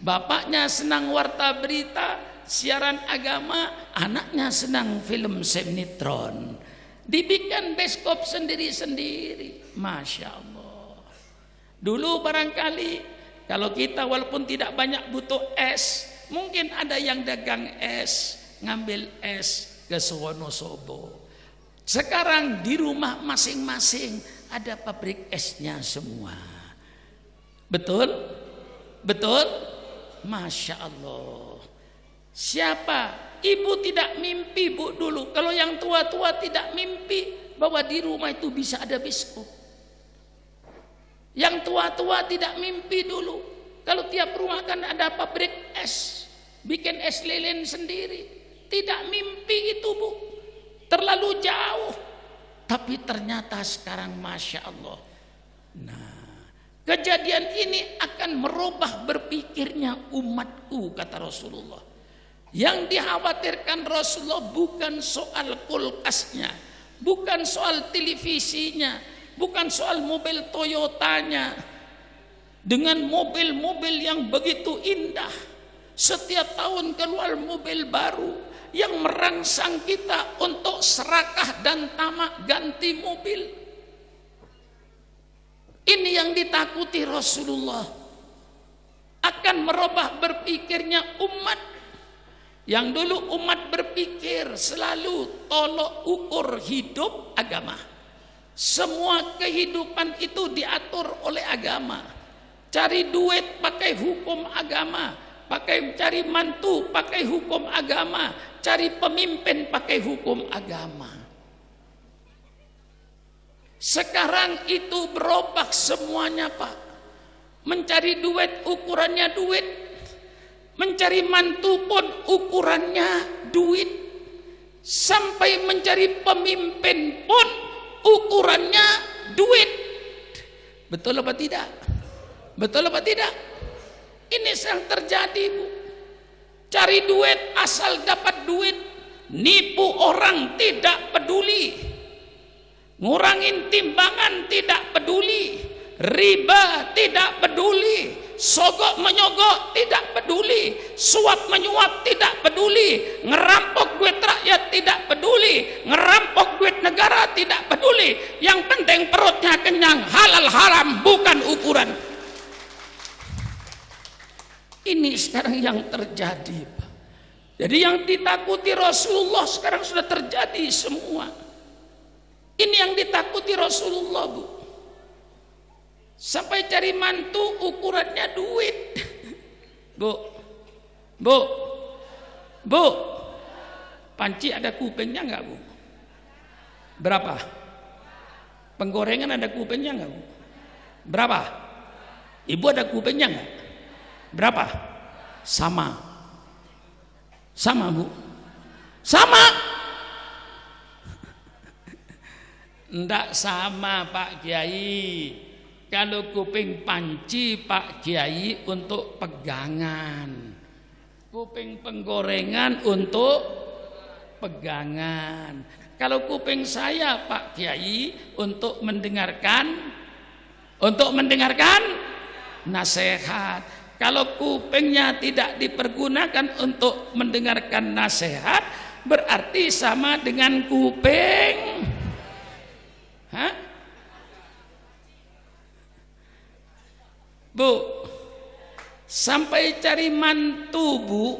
Bapaknya senang warta berita, siaran agama, anaknya senang film sinetron. Dibikin bioskop sendiri-sendiri. Masya Allah. Dulu barangkali kalau kita walaupun tidak banyak butuh es, mungkin ada yang dagang es, ngambil es ke Wonosobo. Sekarang di rumah masing-masing ada pabrik esnya semua. Betul? Betul? Masya Allah. Siapa? Ibu tidak mimpi Bu dulu. Kalau yang tua-tua tidak mimpi bahwa di rumah itu bisa ada bioskop. Yang tua-tua tidak mimpi dulu kalau tiap rumah kan ada pabrik es, bikin es lilin sendiri. Tidak mimpi itu Bu, terlalu jauh. Tapi ternyata sekarang Masya Allah. Nah, kejadian ini akan merubah berpikirnya umatku kata Rasulullah. Yang dikhawatirkan Rasulullah bukan soal kulkasnya, bukan soal televisinya, bukan soal mobil Toyotanya, dengan mobil-mobil yang begitu indah. Setiap tahun keluar mobil baru yang merangsang kita untuk serakah dan tamak ganti mobil. Ini yang ditakuti Rasulullah. Akan merubah berpikirnya umat. Yang dulu umat berpikir selalu tolok ukur hidup agama. Semua kehidupan itu diatur oleh agama. Cari duit pakai hukum agama, cari mantu pakai hukum agama, cari pemimpin pakai hukum agama. Sekarang itu berubah semuanya Pak. Mencari duit ukurannya duit, mencari mantu pun ukurannya duit, sampai mencari pemimpin pun ukurannya duit. Betul apa tidak? Betul apa tidak? Ini yang terjadi, Bu. Cari duit asal dapat duit, nipu orang tidak peduli, ngurangin timbangan tidak peduli, riba tidak peduli, sogok menyogok tidak peduli, suap menyuap tidak peduli, ngerampok duit rakyat tidak peduli, ngerampok duit negara tidak peduli. Yang penting perutnya kenyang, halal haram bukan ukuran. Ini sekarang yang terjadi, Pak. Jadi yang ditakuti Rasulullah sekarang sudah terjadi semua. Ini yang ditakuti Rasulullah, Bu. Sampai cari mantu ukurannya duit. Bu, Bu, Bu, panci ada kupingnya nggak, Bu? Berapa? Penggorengan ada kupingnya nggak, Bu? Berapa? Ibu ada kupingnya nggak? Berapa? Sama. Sama, Bu. Sama. Enggak sama, Pak Kiai. Kalau kuping panci, Pak Kiai, untuk pegangan. Kuping penggorengan untuk pegangan. Kalau kuping saya, Pak Kiai, untuk mendengarkan nasihat. Kalau kupingnya tidak dipergunakan untuk mendengarkan nasihat, berarti sama dengan kuping. Hah? Bu, sampai cari mantu, Bu,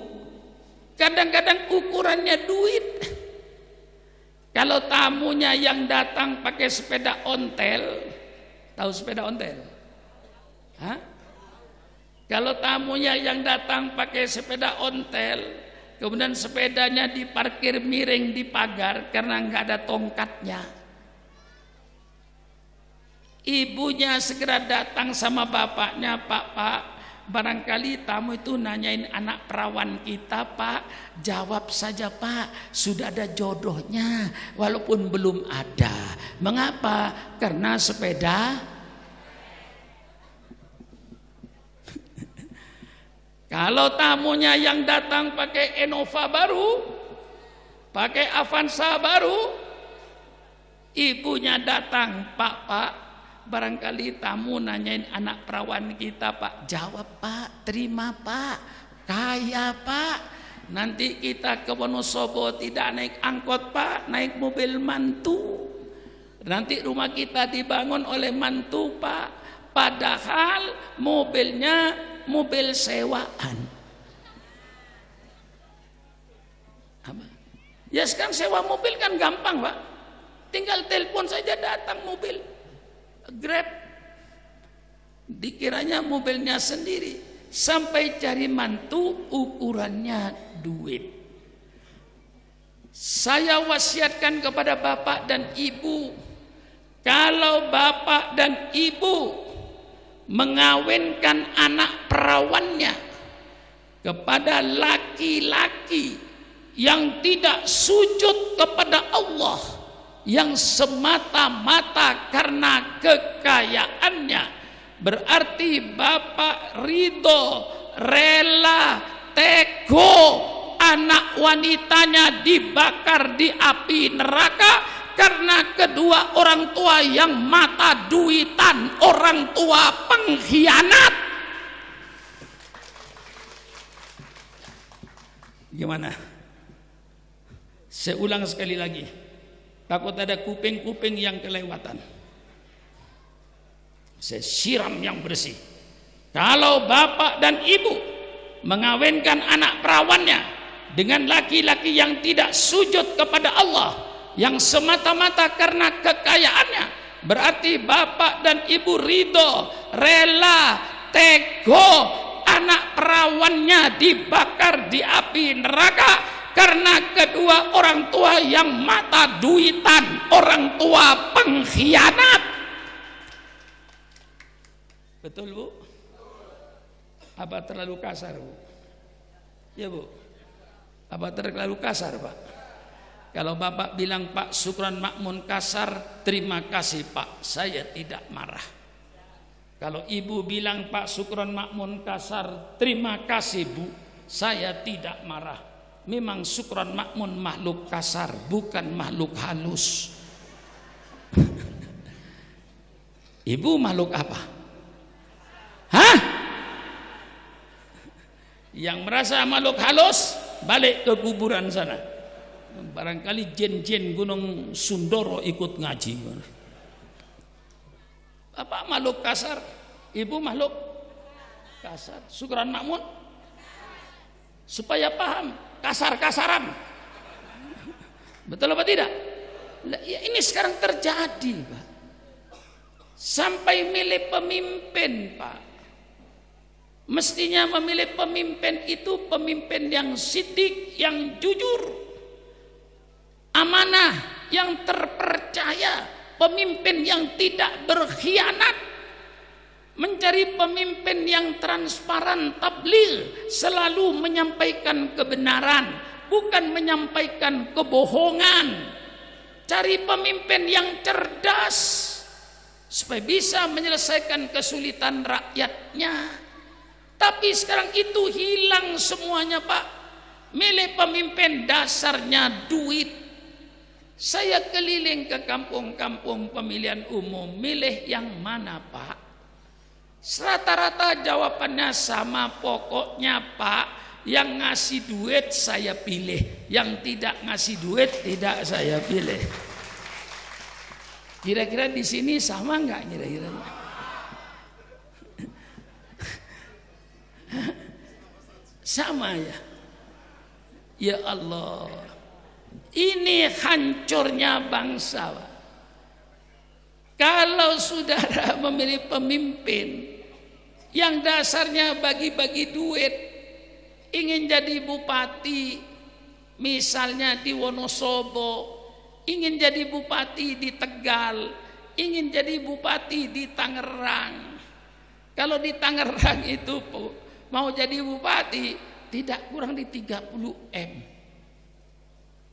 kadang-kadang ukurannya duit. Kalau tamunya yang datang pakai sepeda ontel, tahu sepeda ontel? Hah? Kalau tamunya yang datang pakai sepeda ontel, kemudian sepedanya diparkir miring di pagar karena nggak ada tongkatnya. Ibunya segera datang sama bapaknya, Pak, barangkali tamu itu nanyain anak perawan kita, Pak. Jawab saja, Pak, sudah ada jodohnya walaupun belum ada. Mengapa? Karena sepeda. Kalau tamunya yang datang pakai Innova baru, pakai Avanza baru, ibunya datang, Pak, barangkali tamu nanyain anak perawan kita, Pak. Jawab, Pak, terima, Pak, kaya, Pak. Nanti kita ke Wonosobo tidak naik angkot, Pak, naik mobil mantu. Nanti rumah kita dibangun oleh mantu, Pak. Padahal mobilnya mobil sewaan. Apa? Ya sekarang sewa mobil kan gampang, Pak. Tinggal telepon saja datang mobil Grab. Dikiranya mobilnya sendiri. Sampai cari mantu ukurannya duit. Saya wasiatkan kepada bapak dan ibu, kalau bapak dan ibu mengawinkan anak perawannya kepada laki-laki yang tidak sujud kepada Allah, yang semata-mata karena kekayaannya, berarti bapak ridho, rela, tego anak wanitanya dibakar di api neraka karena kedua orang tua yang mata duitan, orang tua pengkhianat. Gimana? Saya ulang sekali lagi, takut ada kuping-kuping yang kelewatan. Saya siram yang bersih. Kalau bapak dan ibu mengawinkan anak perawannya dengan laki-laki yang tidak sujud kepada Allah, yang semata-mata karena kekayaannya, berarti bapak dan ibu ridho, rela, tego anak perawannya dibakar di api neraka karena kedua orang tua yang mata duitan, orang tua pengkhianat. Betul, Bu? Apa terlalu kasar, Bu? Ya, Bu. Apa terlalu kasar, Pak? Kalau bapak bilang, Pak Sukron Makmun kasar, terima kasih, Pak, saya tidak marah. Kalau ibu bilang Pak Sukron Makmun kasar, terima kasih Bu, saya tidak marah. Memang Sukron Makmun makhluk kasar, bukan makhluk halus. Ibu makhluk apa? Hah? Yang merasa makhluk halus, balik ke kuburan sana. Barangkali jen-jen Gunung Sundoro ikut ngaji. Bapak makhluk kasar, ibu makhluk kasar. Sukron Makmun supaya paham, kasar-kasaran. Betul apa tidak? Ya, ini sekarang terjadi, Pak. Sampai milih pemimpin, Pak. Mestinya memilih pemimpin itu pemimpin yang sidik, yang jujur, amanah, yang terpercaya. Pemimpin yang tidak berkhianat, mencari pemimpin yang transparan, tabligh, selalu menyampaikan kebenaran, bukan menyampaikan kebohongan. Cari pemimpin yang cerdas supaya bisa menyelesaikan kesulitan rakyatnya. Tapi sekarang itu hilang semuanya, Pak. Milih pemimpin dasarnya duit. Saya keliling ke kampung-kampung pemilihan umum, milih yang mana, Pak? Rata-rata jawabannya sama, pokoknya Pak, yang ngasih duit saya pilih, yang tidak ngasih duit tidak saya pilih. Kira-kira di sini sama nggak kira-kira? Sama ya? Ya Allah. Ini hancurnya bangsa. Kalau saudara memilih pemimpin yang dasarnya bagi-bagi duit, ingin jadi bupati misalnya di Wonosobo, ingin jadi bupati di Tegal, ingin jadi bupati di Tangerang. Kalau di Tangerang itu mau jadi bupati tidak kurang di 30 M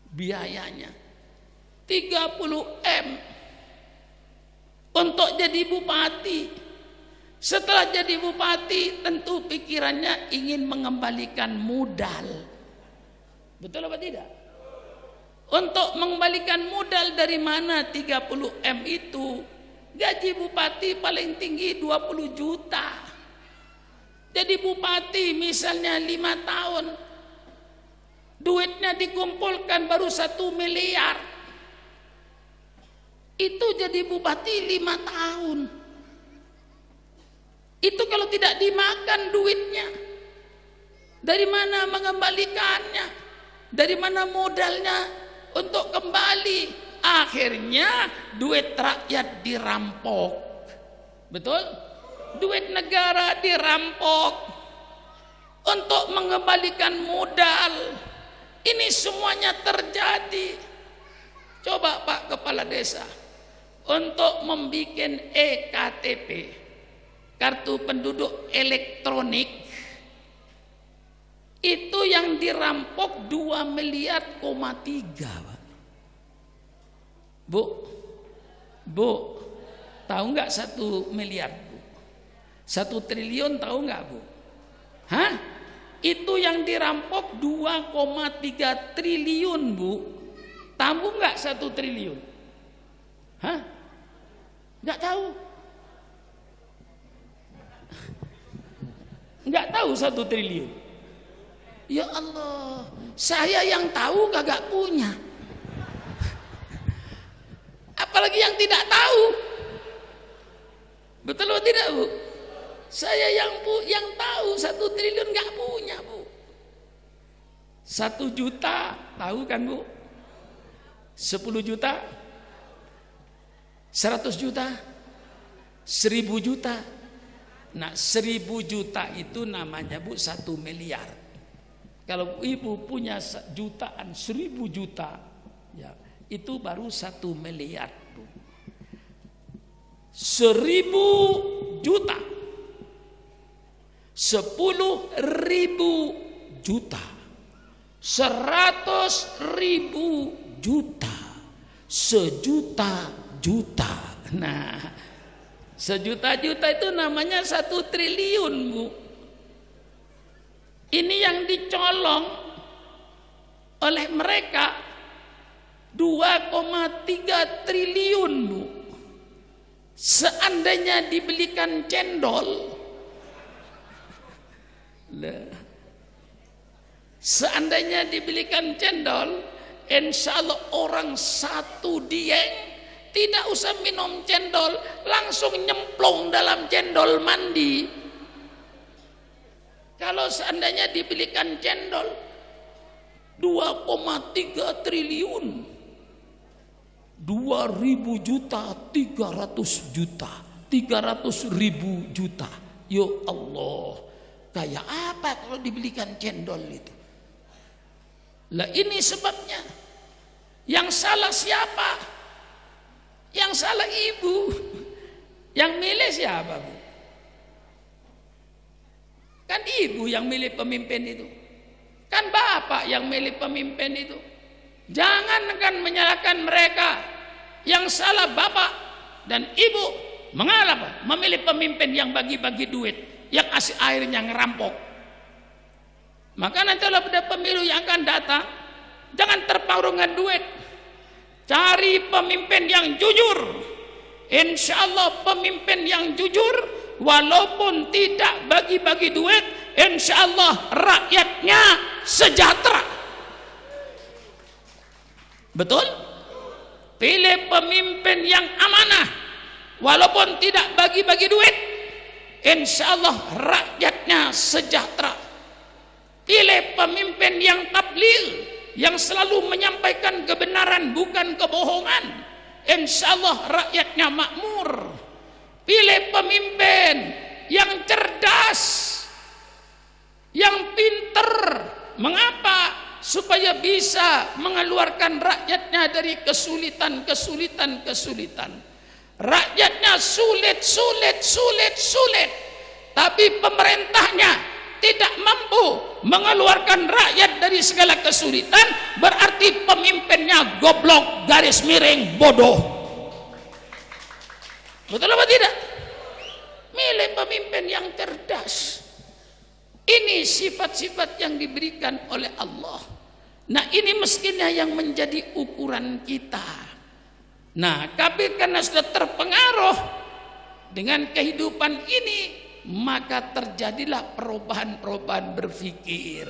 biayanya, 30 M untuk jadi bupati. Setelah jadi bupati tentu pikirannya ingin mengembalikan modal. Betul apa tidak? Untuk mengembalikan modal dari mana 30 M itu? Gaji bupati paling tinggi 20 juta. Jadi bupati misalnya 5 tahun, duitnya dikumpulkan baru 1 miliar. Itu jadi bupati 5 tahun. Itu kalau tidak dimakan duitnya, dari mana mengembalikannya? Dari mana modalnya untuk kembali? Akhirnya duit rakyat dirampok. Betul? Duit negara dirampok untuk mengembalikan modal. Ini semuanya terjadi. Coba Pak Kepala Desa, untuk membuat EKTP, kartu penduduk elektronik, itu yang dirampok 2,3 miliar, Pak. Bu, tahu nggak 1 miliar, Bu? 1 triliun tahu nggak, Bu? Hah? Itu yang dirampok 2,3 triliun, Bu. Tahu nggak 1 triliun? Hah? Nggak tahu? Nggak tahu 1 triliun? Ya Allah, saya yang tahu kagak punya. Apalagi yang tidak tahu. Betul atau tidak, Bu? Saya yang tahu 1 triliun nggak punya, Bu. 1 juta tahu kan, Bu? 10 juta, 100 juta, 1000 juta. Nah, 1000 juta itu namanya, Bu, 1 miliar. Kalau ibu punya jutaan, 1000 juta, ya, itu baru 1 miliar, Bu. 1000 juta, 10.000 juta, 100.000 juta, 1 juta. Nah, Sejuta-juta itu namanya 1 triliun, Bu. Ini yang dicolong oleh mereka 2,3 triliun, Bu. Seandainya dibelikan cendol, seandainya dibelikan cendol, insya Allah orang satu dieng tidak usah minum cendol, langsung nyemplung dalam cendol mandi. Kalau seandainya dibelikan cendol 2,3 triliun, 2.000 juta, 300 juta, 300.000 juta. Ya Allah, kayak apa kalau dibelikan cendol itu? Lah ini sebabnya. Yang salah siapa? Yang salah ibu. Yang milih siapa, Bu? Kan ibu yang milih pemimpin itu. Kan bapak yang milih pemimpin itu. Jangankan menyalahkan mereka. Yang salah bapak dan ibu. Mengapa? Memilih pemimpin yang bagi-bagi duit, yang asik airnya ngerampok. Maka nanti kalau pada pemilu yang akan datang, jangan terpengaruh dengan duit. Cari pemimpin yang jujur. Insya Allah pemimpin yang jujur, walaupun tidak bagi-bagi duit, insya Allah rakyatnya sejahtera. Betul? Pilih pemimpin yang amanah, walaupun tidak bagi-bagi duit, insya Allah rakyatnya sejahtera. Pilih pemimpin yang tabligh, yang selalu menyampaikan kebenaran bukan kebohongan, insya Allah rakyatnya makmur. Pilih pemimpin yang cerdas, yang pinter. Mengapa? Supaya bisa mengeluarkan rakyatnya dari kesulitan. Rakyatnya sulit, tapi pemerintahnya tidak mampu mengeluarkan rakyat dari segala kesulitan, berarti pemimpinnya goblok, garis miring, bodoh. Betul apa tidak? Milih pemimpin yang cerdas. Ini sifat-sifat yang diberikan oleh Allah. Nah, ini mestinya yang menjadi ukuran kita. Nah, tapi karena sudah terpengaruh dengan kehidupan ini, maka terjadilah perubahan-perubahan berpikir.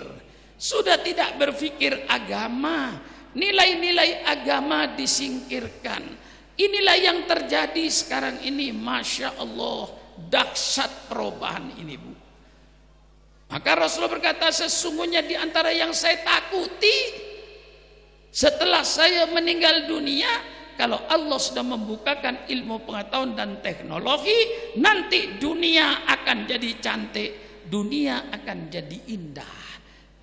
Sudah tidak berpikir agama, nilai-nilai agama disingkirkan. Inilah yang terjadi sekarang ini. Masya Allah, dahsyat perubahan ini, Bu. Maka Rasulullah berkata, sesungguhnya di antara yang saya takuti setelah saya meninggal dunia, kalau Allah sudah membukakan ilmu pengetahuan dan teknologi, nanti dunia akan jadi cantik, dunia akan jadi indah.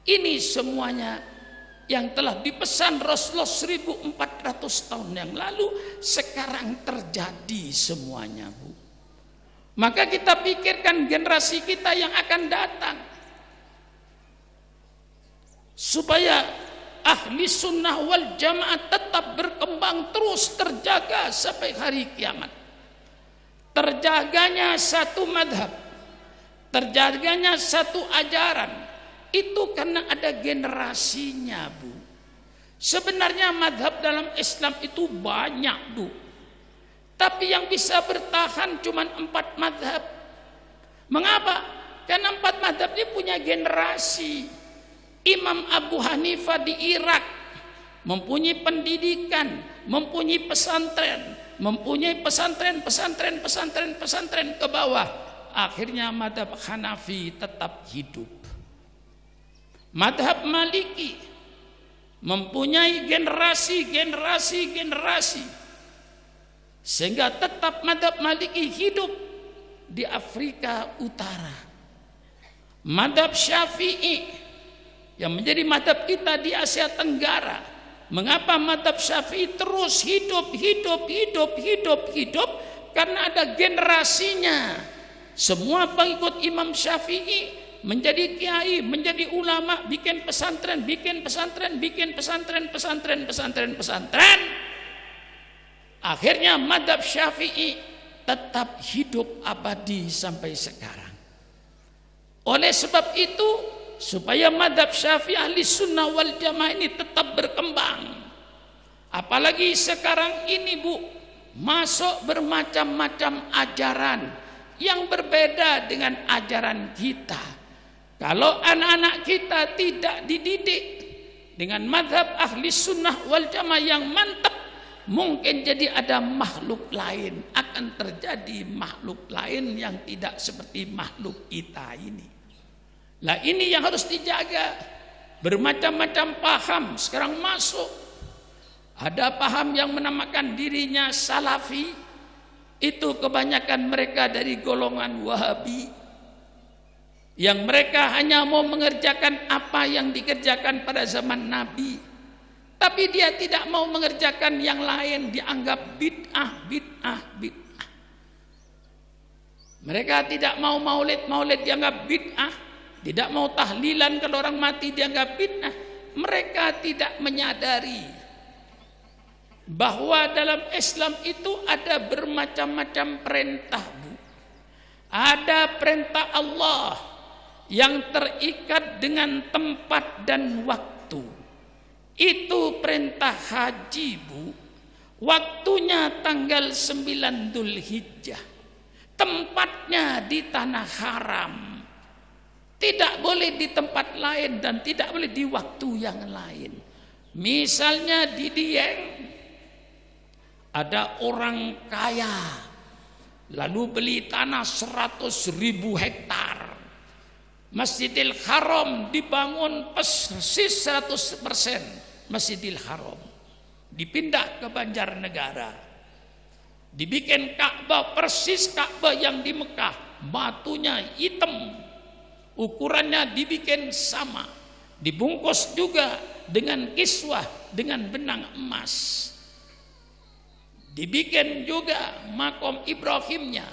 Ini semuanya yang telah dipesan Rasulullah 1400 tahun yang lalu, sekarang terjadi semuanya, Bu. Maka kita pikirkan generasi kita yang akan datang, supaya ahli sunnah wal jamaah tetap berkembang terus, terjaga sampai hari kiamat. Terjaganya satu madhab, terjaganya satu ajaran, itu karena ada generasinya, Bu. Sebenarnya madhab dalam Islam itu banyak, Bu, tapi yang bisa bertahan cuma 4 madhab. Mengapa? Karena 4 madhab ini punya generasi. Imam Abu Hanifah di Irak mempunyai pendidikan, mempunyai pesantren, mempunyai pesantren ke bawah. Akhirnya madhab Hanafi tetap hidup. Madhab Maliki mempunyai generasi, sehingga tetap madhab Maliki hidup di Afrika Utara. Madhab Syafi'i yang menjadi madhab kita di Asia Tenggara. Mengapa madhab Syafi'i terus hidup? Karena ada generasinya. Semua pengikut Imam Syafi'i menjadi kiai, menjadi ulama, bikin pesantren. Akhirnya madhab Syafi'i tetap hidup abadi sampai sekarang. Oleh sebab itu, supaya madhab Syafi'i ahli sunnah wal jamaah ini tetap berkembang, apalagi sekarang ini Bu, masuk bermacam-macam ajaran yang berbeda dengan ajaran kita. Kalau anak-anak kita tidak dididik dengan madhab ahli sunnah wal jamaah yang mantap, mungkin jadi ada makhluk lain, akan terjadi makhluk lain yang tidak seperti makhluk kita ini. Lah ini yang harus dijaga. Bermacam-macam paham sekarang masuk. Ada paham yang menamakan dirinya Salafi, itu kebanyakan mereka dari golongan Wahabi, yang mereka hanya mau mengerjakan apa yang dikerjakan pada zaman Nabi, tapi dia tidak mau mengerjakan yang lain, dianggap bid'ah. Mereka tidak mau maulid dianggap bid'ah, tidak mau tahlilan kalau orang mati dianggap bid'ah. Mereka tidak menyadari bahwa dalam Islam itu ada bermacam-macam perintah, Bu. Ada perintah Allah yang terikat dengan tempat dan waktu. Itu perintah haji, Bu. Waktunya tanggal 9 Dzulhijjah. Tempatnya di tanah haram. Tidak boleh di tempat lain dan tidak boleh di waktu yang lain. Misalnya di Dieng, ada orang kaya lalu beli tanah 100.000 hektar. Masjidil Haram dibangun persis 100%. Masjidil Haram dipindah ke Banjarnegara, dibikin Ka'bah persis Ka'bah yang di Mekah, batunya hitam, ukurannya dibikin sama, dibungkus juga dengan kiswah, dengan benang emas. Dibikin juga makom Ibrahimnya,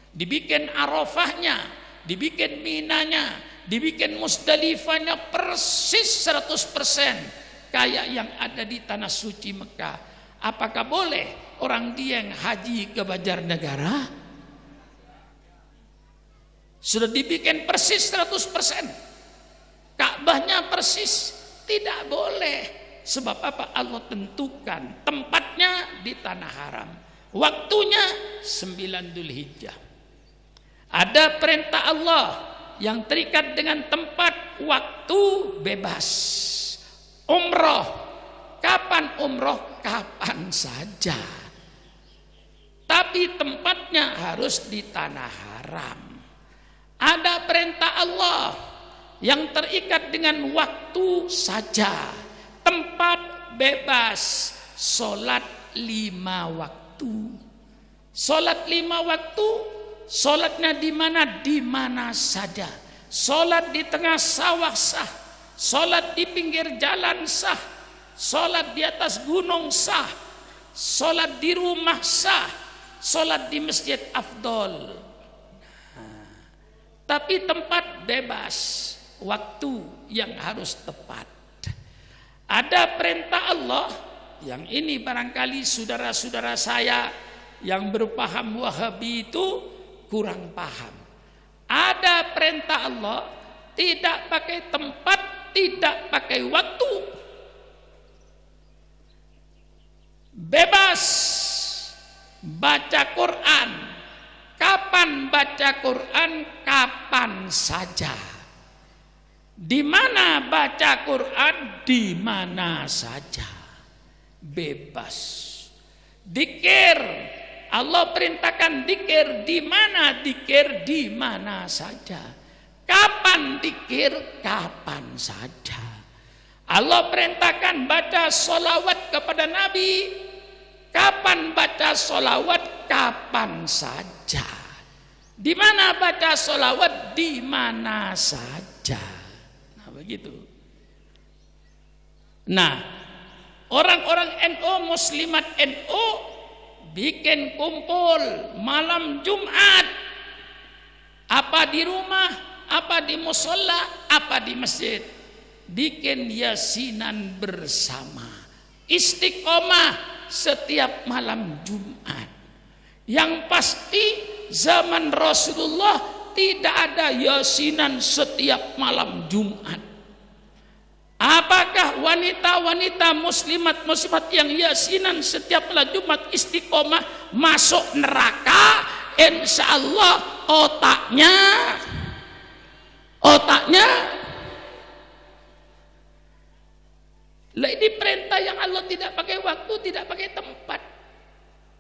dibikin Arafahnya, dibikin Minanya, dibikin Musdalifahnya persis 100% kayak yang ada di tanah suci Mekah. Apakah boleh orang Dieng haji ke Banjarnegara? Sudah dibikin persis 100%, Ka'bahnya persis, tidak boleh. Sebab apa? Allah tentukan tempatnya di tanah haram, waktunya 9 Dzulhijjah. Ada perintah Allah yang terikat dengan tempat, waktu, bebas. Umroh, kapan umroh? Kapan saja. Tapi tempatnya harus di tanah haram. Ada perintah Allah yang terikat dengan waktu saja, tempat bebas, sholat 5 waktu. Sholat 5 waktu, sholatnya di mana? Di mana saja. Sholat di tengah sawah sah, sholat di pinggir jalan sah, sholat di atas gunung sah, sholat di rumah sah, sholat di masjid afdol. Tapi tempat bebas, waktu yang harus tepat. Ada perintah Allah yang ini barangkali saudara-saudara saya yang berpaham Wahabi itu kurang paham. Ada perintah Allah tidak pakai tempat, tidak pakai waktu. Bebas baca Quran. Kapan baca Quran? Kapan saja. Di mana baca Quran? Di mana saja. Bebas. Dzikir, Allah perintahkan dzikir di mana? Dzikir di mana saja. Kapan dzikir? Kapan saja. Allah perintahkan baca sholawat kepada Nabi. Kapan baca sholawat? Kapan saja. Di mana baca sholawat? Di mana saja. Nah begitu. Nah, orang-orang NU, muslimat NU bikin kumpul malam Jumat. Apa di rumah, apa di musola, apa di masjid. Bikin yasinan bersama. Istiqomah setiap malam Jumat. Yang pasti zaman Rasulullah tidak ada yasinan setiap malam Jumat. Apakah wanita-wanita muslimat yang yasinan setiap malam Jumat istiqomah masuk neraka? Insya Allah otaknya lah, ini perintah yang Allah tidak pakai waktu, tidak pakai tempat.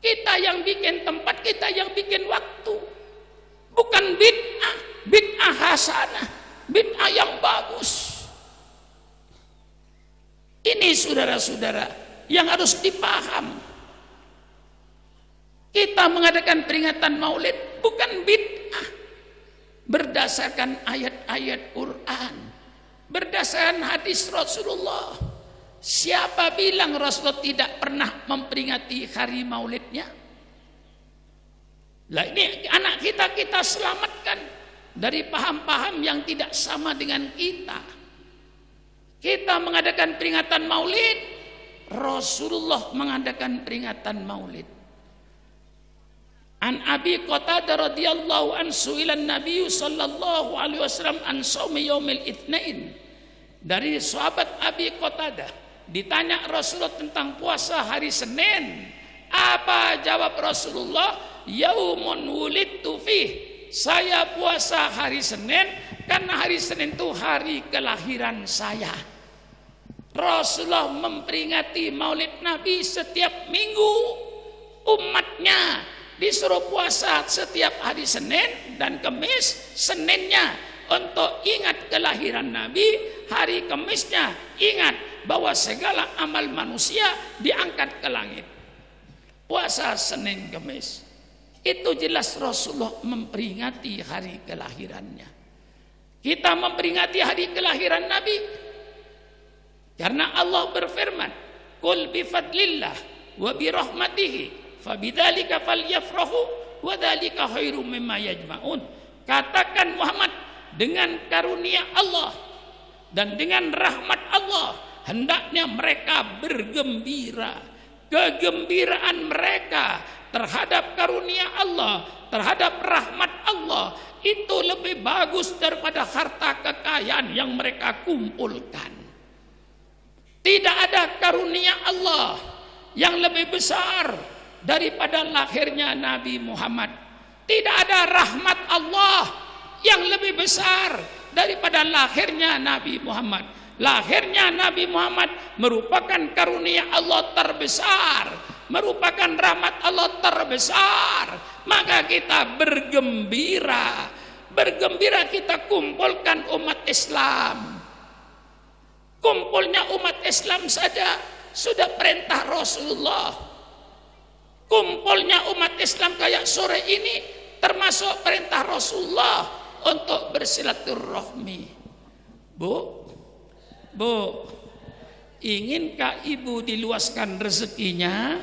Kita yang bikin tempat, kita yang bikin waktu. Bukan bid'ah hasanah, bid'ah yang bagus. Ini saudara-saudara yang harus dipaham. Kita mengadakan peringatan Maulid bukan bid'ah, berdasarkan ayat-ayat Quran, berdasarkan hadis Rasulullah. Siapa bilang Rasulullah tidak pernah memperingati hari Maulidnya? Lah ini anak kita selamatkan dari paham-paham yang tidak sama dengan kita. Kita mengadakan peringatan Maulid, Rasulullah mengadakan peringatan Maulid. An Abi Qatadah radhiyallahu anhu su'ilan Nabi sallallahu alaihi wasallam an shaumi yaumil itsnain. Dari sahabat Abi Qatadah ditanya Rasulullah tentang puasa hari Senin. Apa jawab Rasulullah? Yaumun wulidtu fih. Saya puasa hari Senin karena hari Senin itu hari kelahiran saya. Rasulullah memperingati Maulid Nabi setiap minggu. Umatnya disuruh puasa setiap hari Senin dan Kamis. Seninnya untuk ingat kelahiran Nabi, hari Kamisnya ingat bahwa segala amal manusia diangkat ke langit. Puasa Senin Kamis itu jelas Rasulullah memperingati hari kelahirannya. Kita memperingati hari kelahiran Nabi karena Allah berfirman, "Qul bi fadlillah wa bi rahmatihi fabidzalika falyafrahu wa dzalika khairum mimma yajma'un." Katakan Muhammad, dengan karunia Allah dan dengan rahmat Allah hendaknya mereka bergembira. Kegembiraan mereka terhadap karunia Allah, terhadap rahmat Allah, itu lebih bagus daripada harta kekayaan yang mereka kumpulkan. Tidak ada karunia Allah yang lebih besar daripada lahirnya Nabi Muhammad. Tidak ada rahmat Allah yang lebih besar daripada lahirnya Nabi Muhammad. Lahirnya Nabi Muhammad merupakan karunia Allah terbesar, merupakan rahmat Allah terbesar. Maka kita bergembira. Bergembira kita kumpulkan umat Islam. Kumpulnya umat Islam saja sudah perintah Rasulullah. Kumpulnya umat Islam kayak sore ini termasuk perintah Rasulullah untuk bersilaturahmi. Bu, inginkah ibu diluaskan rezekinya?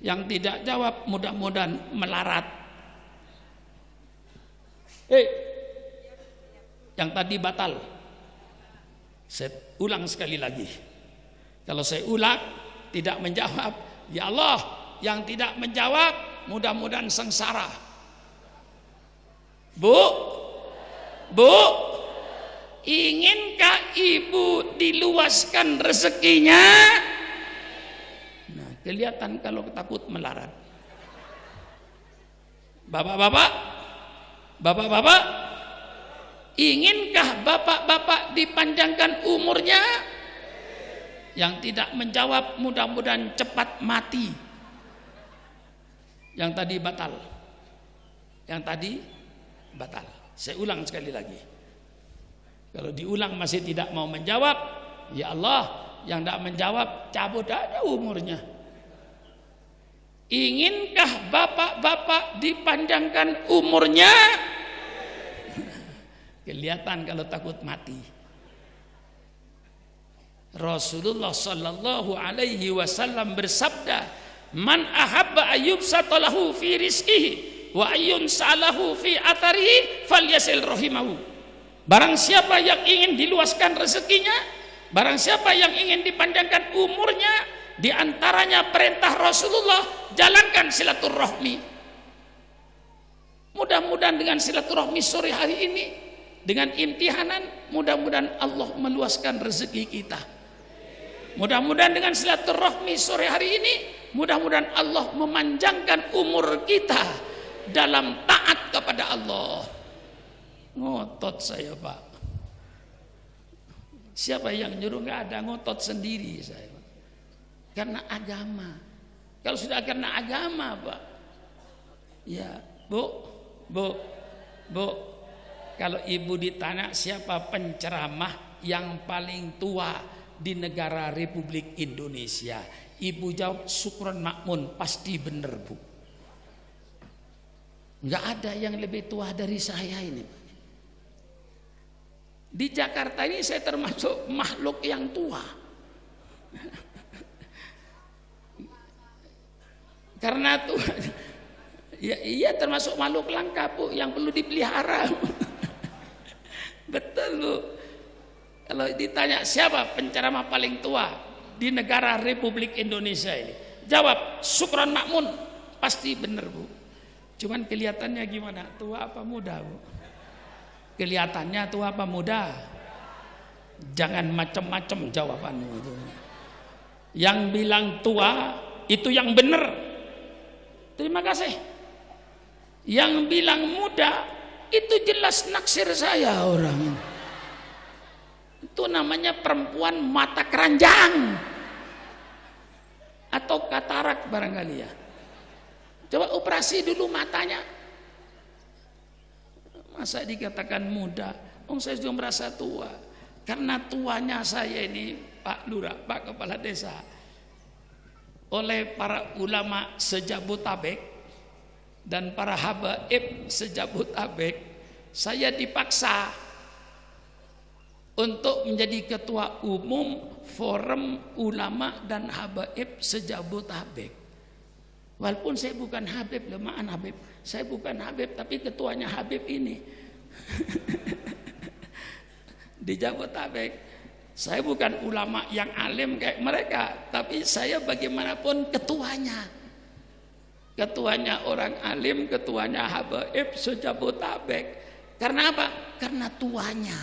Yang tidak jawab mudah-mudahan melarat. Yang tadi batal. Saya ulang sekali lagi. Kalau saya ulang tidak menjawab, ya Allah, yang tidak menjawab mudah-mudahan sengsara. Bu, inginkah ibu diluaskan rezekinya? Nah, kelihatan kalau takut melarat. Bapak-bapak, inginkah bapak-bapak dipanjangkan umurnya? Yang tidak menjawab mudah-mudahan cepat mati. Yang tadi batal. Saya ulang sekali lagi. Kalau diulang masih tidak mau menjawab, ya Allah, yang tidak menjawab cabut aja umurnya. Inginkah bapak-bapak dipanjangkan umurnya? Kelihatan kalau takut mati. Rasulullah sallallahu alaihi wasallam bersabda, "Man ahabba ayyubsatalahu fi rizqihi wa ayyun salahu fi atharihi falyasil rahimahu." Barang siapa yang ingin diluaskan rezekinya, barang siapa yang ingin dipanjangkan umurnya, Di antaranya perintah Rasulullah, jalankan silaturahmi. Mudah-mudahan dengan silaturahmi sore hari ini, dengan imtihanan, mudah-mudahan Allah meluaskan rezeki kita. Mudah-mudahan dengan silaturahmi sore hari ini, mudah-mudahan Allah memanjangkan umur kita dalam taat kepada Allah. Ngotot saya, Pak. Siapa yang nyuruh? Nggak ada, ngotot sendiri saya. Karena agama. Kalau sudah karena agama, Pak. Ya, Bu. Kalau ibu ditanya siapa penceramah yang paling tua di negara Republik Indonesia, ibu jawab Sukron Makmun. Pasti benar, Bu. Nggak ada yang lebih tua dari saya ini. Di Jakarta ini saya termasuk makhluk yang tua. Karena tua, ya iya termasuk makhluk langka, Bu, yang perlu dipelihara. Betul, Bu. Kalau ditanya siapa penceramah paling tua di negara Republik Indonesia ini, jawab Sukron Makmun. Pasti benar, Bu. Cuman kelihatannya gimana? Tua apa muda, Bu? Kelihatannya tua apa muda? Jangan macam-macam jawabannya itu. Yang bilang tua itu yang benar. Terima kasih. Yang bilang muda itu jelas naksir saya orang ini. Itu namanya perempuan mata keranjang atau katarak barangkali ya. Coba operasi dulu matanya. Masa dikatakan muda? Saya juga merasa tua. Karena tuanya saya ini, Pak Lurah, Pak Kepala Desa, oleh para ulama sejabotabek dan para habaib sejabotabek, saya dipaksa untuk menjadi ketua umum Forum Ulama dan Habaib sejabotabek. Walaupun saya bukan Habib, lemah Habib. Saya bukan Habib, tapi ketuanya Habib ini. Di Jabotabek. Saya bukan ulama yang alim kayak mereka, tapi saya bagaimanapun ketuanya. Ketuanya orang alim, ketuanya Habaib se-Jabotabek. Karena apa? Karena tuanya.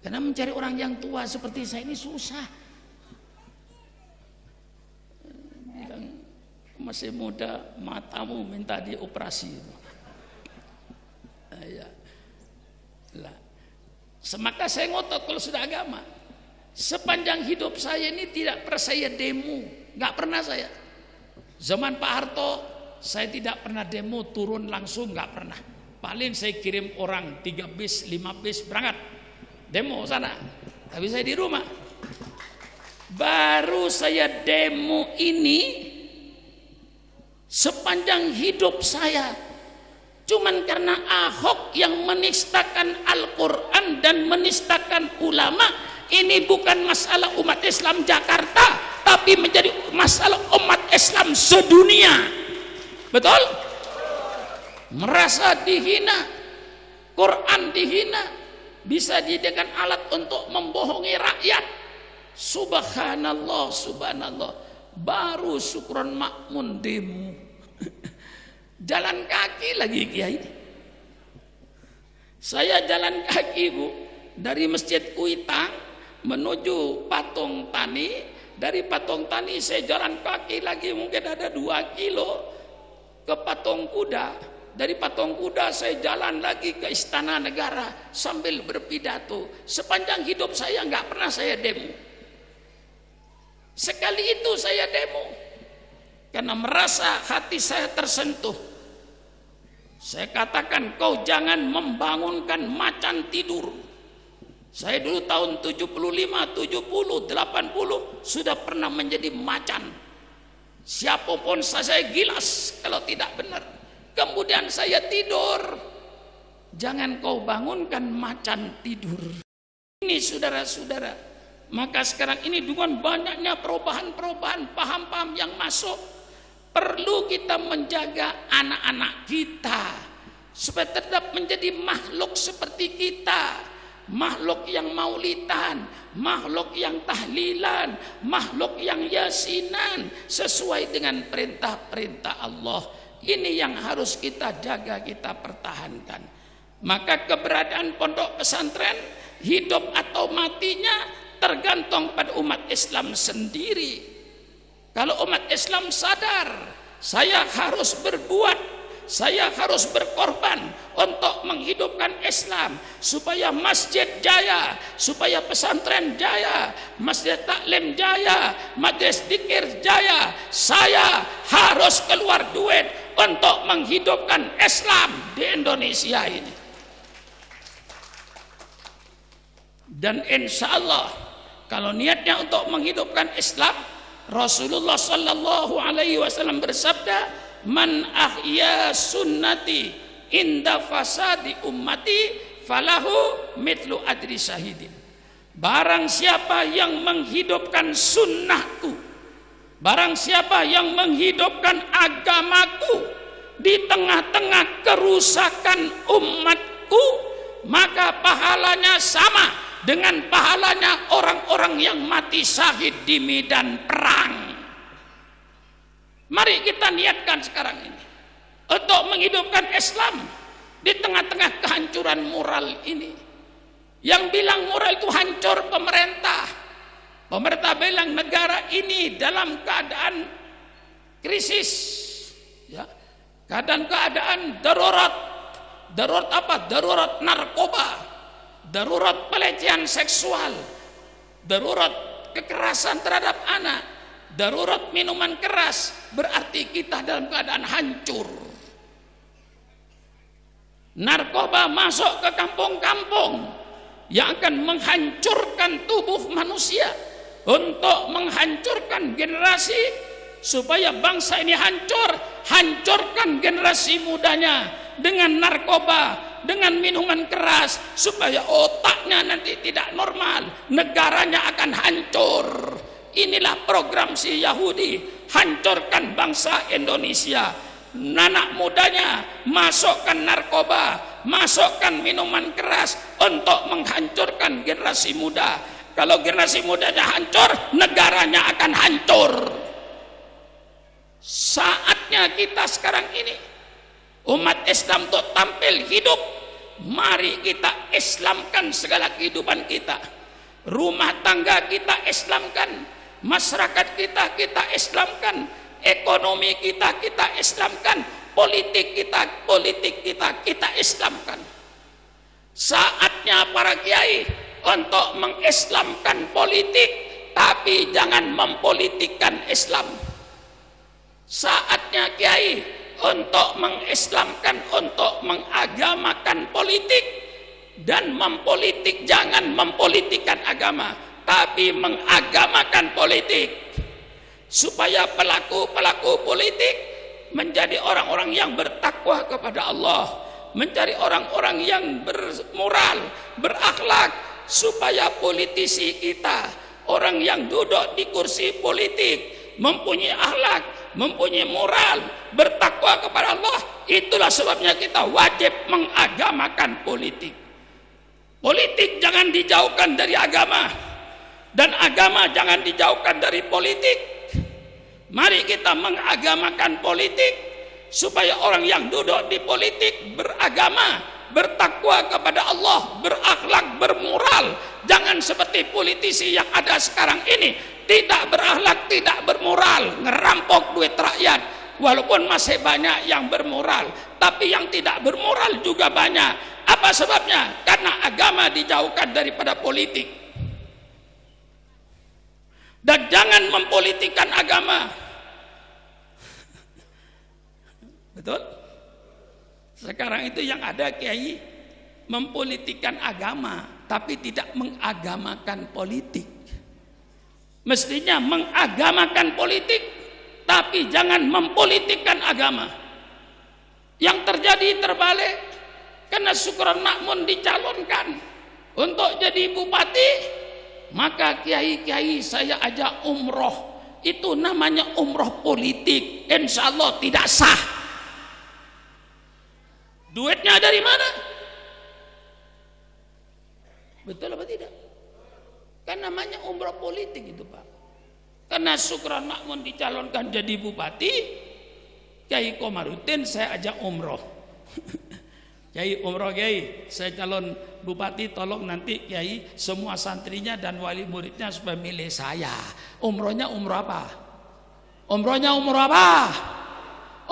Karena mencari orang yang tua seperti saya ini susah. Masih muda, matamu minta dioperasi. Ya. Lah. Semaka saya ngotot kalau sudah agama. Sepanjang hidup saya ini tidak pernah saya demo, nggak pernah saya. Zaman Pak Harto saya tidak pernah demo turun langsung, nggak pernah. Paling saya kirim orang 3 bis, 5 bis berangkat demo sana. Tapi saya di rumah. Baru saya demo ini sepanjang hidup saya, cuman karena Ahok yang menistakan Al-Quran dan menistakan ulama. Ini bukan masalah umat Islam Jakarta, tapi menjadi masalah umat Islam sedunia. Betul? Merasa dihina, Quran dihina, bisa dijadikan alat untuk membohongi rakyat. Subhanallah, subhanallah. Baru Sukron Makmun demo. Jalan kaki lagi kiai. Saya jalan kaki, Bu, dari Masjid Kuitang menuju Patung Tani. Dari Patung Tani saya jalan kaki lagi mungkin ada 2 kilo ke Patung Kuda. Dari Patung Kuda saya jalan lagi ke Istana Negara sambil berpidato. Sepanjang hidup saya nggak pernah saya demo. Sekali itu saya demo karena merasa hati saya tersentuh. Saya katakan, kau jangan membangunkan macan tidur. Saya dulu tahun 75, 70, 80 sudah pernah menjadi macan. Siapapun saya gilas kalau tidak benar. Kemudian saya tidur. Jangan kau bangunkan macan tidur. Ini saudara-saudara. Maka sekarang ini dengan banyaknya perubahan-perubahan paham-paham yang masuk, perlu kita menjaga anak-anak kita supaya tetap menjadi makhluk seperti kita. makhluk yang maulidan, makhluk yang tahlilan, makhluk yang yasinan sesuai dengan perintah-perintah Allah. Ini yang harus kita jaga, kita pertahankan. Maka keberadaan pondok pesantren hidup atau matinya tergantung pada umat Islam sendiri. Kalau umat Islam sadar, saya harus berbuat, saya harus berkorban untuk menghidupkan Islam supaya masjid jaya, supaya pesantren jaya, masjid taklim jaya, majelis zikir jaya. Saya harus keluar duit untuk menghidupkan Islam di Indonesia ini. Dan insya Allah kalau niatnya untuk menghidupkan Islam, Rasulullah Sallallahu Alaihi Wasallam bersabda, man ahya sunnati inda fasadi ummati falahu mitlu adri syahidin. Barang siapa yang menghidupkan sunnahku, barang siapa yang menghidupkan agamaku di tengah-tengah kerusakan umatku, maka pahalanya sama dengan pahalanya orang-orang yang mati syahid di medan perang. Mari kita niatkan sekarang ini untuk menghidupkan Islam di tengah-tengah kehancuran moral ini. Yang bilang moral itu hancur pemerintah. Pemerintah bilang negara ini dalam keadaan krisis, ya, keadaan darurat. Darurat apa? Darurat narkoba, darurat pelecehan seksual, darurat kekerasan terhadap anak, darurat minuman keras. Berarti kita dalam keadaan hancur. Narkoba masuk ke kampung-kampung yang akan menghancurkan tubuh manusia, untuk menghancurkan generasi supaya bangsa ini hancur. Hancurkan generasi mudanya dengan narkoba, dengan minuman keras, supaya otaknya nanti tidak normal, negaranya akan hancur. Inilah program si Yahudi, hancurkan bangsa Indonesia. Anak mudanya masukkan narkoba, masukkan minuman keras untuk menghancurkan generasi muda. Kalau generasi mudanya hancur, negaranya akan hancur. Saatnya kita sekarang ini, umat Islam untuk tampil hidup. Mari kita Islamkan segala kehidupan kita. Rumah tangga kita Islamkan, masyarakat kita Islamkan, ekonomi kita Islamkan, politik kita Islamkan. Saatnya para kiai untuk mengislamkan politik, tapi jangan mempolitikkan Islam. Saatnya kiai untuk mengislamkan, untuk mengagamakan politik, dan mempolitik, jangan mempolitikkan agama, tapi mengagamakan politik, supaya pelaku-pelaku politik menjadi orang-orang yang bertakwa kepada Allah, menjadi orang-orang yang bermoral, berakhlak, supaya politisi kita, orang yang duduk di kursi politik, mempunyai akhlak, mempunyai moral, bertakwa kepada Allah. Itulah sebabnya kita wajib mengagamakan politik. Politik jangan dijauhkan dari agama, dan agama jangan dijauhkan dari politik. Mari kita mengagamakan politik supaya orang yang duduk di politik beragama, bertakwa kepada Allah, berakhlak, bermoral. Jangan seperti politisi yang ada sekarang ini, tidak berakhlak, tidak bermoral, ngerampok duit rakyat. Walaupun masih banyak yang bermoral, tapi yang tidak bermoral juga banyak. Apa sebabnya? Karena agama dijauhkan daripada politik. Dan jangan mempolitikkan agama. Betul? Sekarang itu yang ada kiai mempolitikkan agama, tapi tidak mengagamakan politik. Mestinya mengagamakan politik, tapi jangan mempolitikkan agama. Yang terjadi terbalik, karena Syukron Makmun dicalonkan untuk jadi bupati, maka kiai-kiai saya ajak umroh. Itu namanya umroh politik, insya Allah tidak sah. Duitnya dari mana? Betul apa tidak? Kan namanya umroh politik itu Pak. Karena Sukron Makmun dicalonkan jadi bupati, Kiai Komarudin saya ajak umroh. Kiai umroh Kiai, saya calon bupati, tolong nanti Kiai semua santrinya dan wali muridnya supaya milih saya. Umrohnya umroh apa? Umrohnya umroh apa?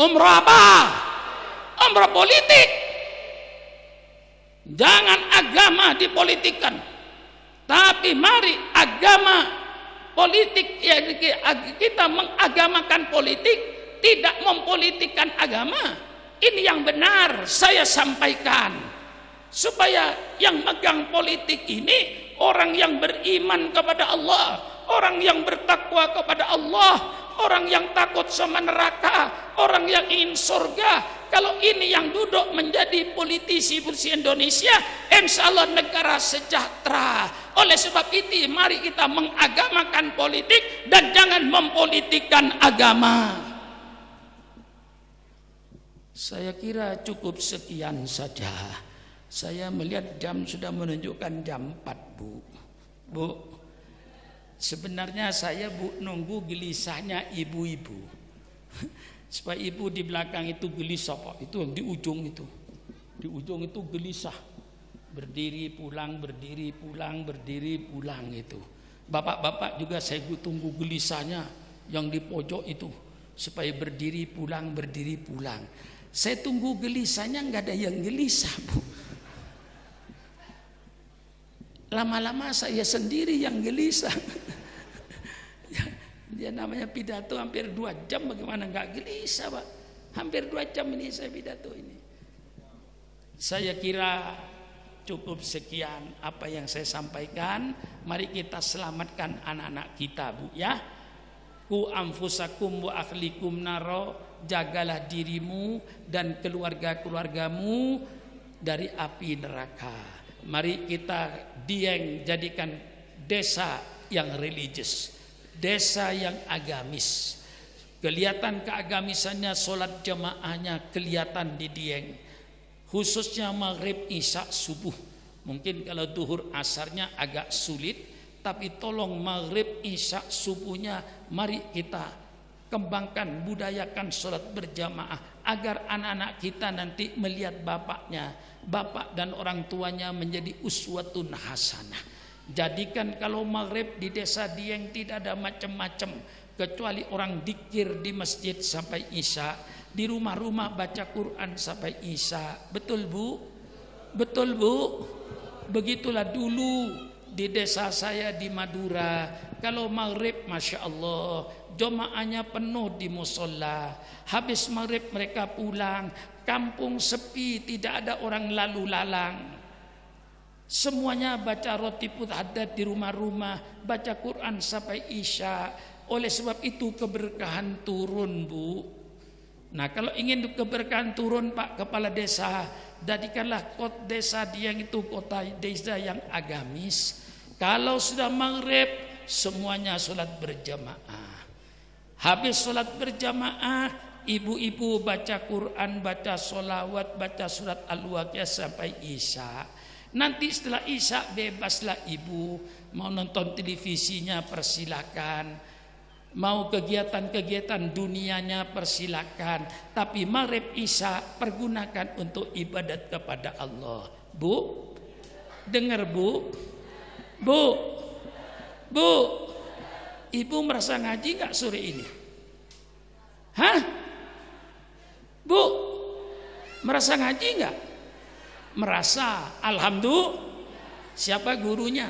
Umroh apa? Umroh politik. Jangan agama dipolitikkan, tapi mari agama politik ya, kita mengagamakan politik, tidak mempolitikkan agama. Ini yang benar saya sampaikan, supaya yang megang politik ini orang yang beriman kepada Allah, orang yang bertakwa kepada Allah, orang yang takut sama neraka, orang yang ingin surga. Kalau ini yang duduk menjadi politisi Indonesia, insya Allah negara sejahtera. Oleh sebab itu mari kita mengagamakan politik dan jangan mempolitikkan agama. Saya kira cukup sekian saja. Saya melihat jam sudah menunjukkan jam 4 Bu. Bu, sebenarnya saya Bu nunggu gelisahnya ibu-ibu. Supaya ibu di belakang itu gelisah Pak. Itu yang di ujung itu. Di ujung itu gelisah. Berdiri pulang, berdiri pulang, berdiri pulang itu. Bapak-bapak juga saya tunggu gelisahnya yang di pojok itu. Supaya berdiri pulang, berdiri pulang. Saya tunggu gelisahnya nggak ada yang gelisah Bu. Lama-lama saya sendiri yang gelisah. Dia namanya pidato hampir 2 jam, bagaimana nggak gelisah Pak? Hampir 2 jam ini saya pidato ini. Saya kira cukup sekian apa yang saya sampaikan. Mari kita selamatkan anak-anak kita Bu ya. Ku anfusakum wa akhlikum naro, jagalah dirimu dan keluarga-keluargamu dari api neraka. Mari kita Dieng jadikan desa yang religius, desa yang agamis. Kelihatan keagamisannya, sholat jamaahnya kelihatan di Dieng. Khususnya maghrib, isya, subuh. Mungkin kalau duhur asarnya agak sulit, tapi tolong maghrib, isya, subuhnya mari kita kembangkan, budayakan sholat berjamaah agar anak-anak kita nanti melihat bapaknya, bapak dan orang tuanya menjadi uswatun hasanah. Jadikan kalau maghrib di desa Dieng tidak ada macam-macam kecuali orang dikir di masjid sampai isya, di rumah-rumah baca Quran sampai isya. Betul Bu? Betul Bu? Begitulah dulu di desa saya di Madura. Kalau maghrib Masya Allah jamaahnya penuh di musola. Habis maghrib mereka pulang, kampung sepi, tidak ada orang lalu lalang. Semuanya baca roti haddad di rumah-rumah, baca Quran sampai isya. Oleh sebab itu keberkahan turun Bu. Nah kalau ingin keberkahan turun Pak Kepala Desa, jadikanlah kota desa Dieng itu kota desa yang agamis. Kalau sudah maghrib semuanya sholat berjamaah. Habis sholat berjamaah, ibu-ibu baca Quran, baca sholawat, baca surat Al-Waqiah sampai isya. Nanti setelah isya bebaslah ibu, mau nonton televisinya persilakan, mau kegiatan-kegiatan dunianya persilakan. Tapi maghrib isya pergunakan untuk ibadat kepada Allah. Bu, dengar Bu. Bu, Bu, ibu merasa ngaji nggak sore ini? Hah? Bu, merasa ngaji nggak? Merasa, alhamdulillah. Siapa gurunya?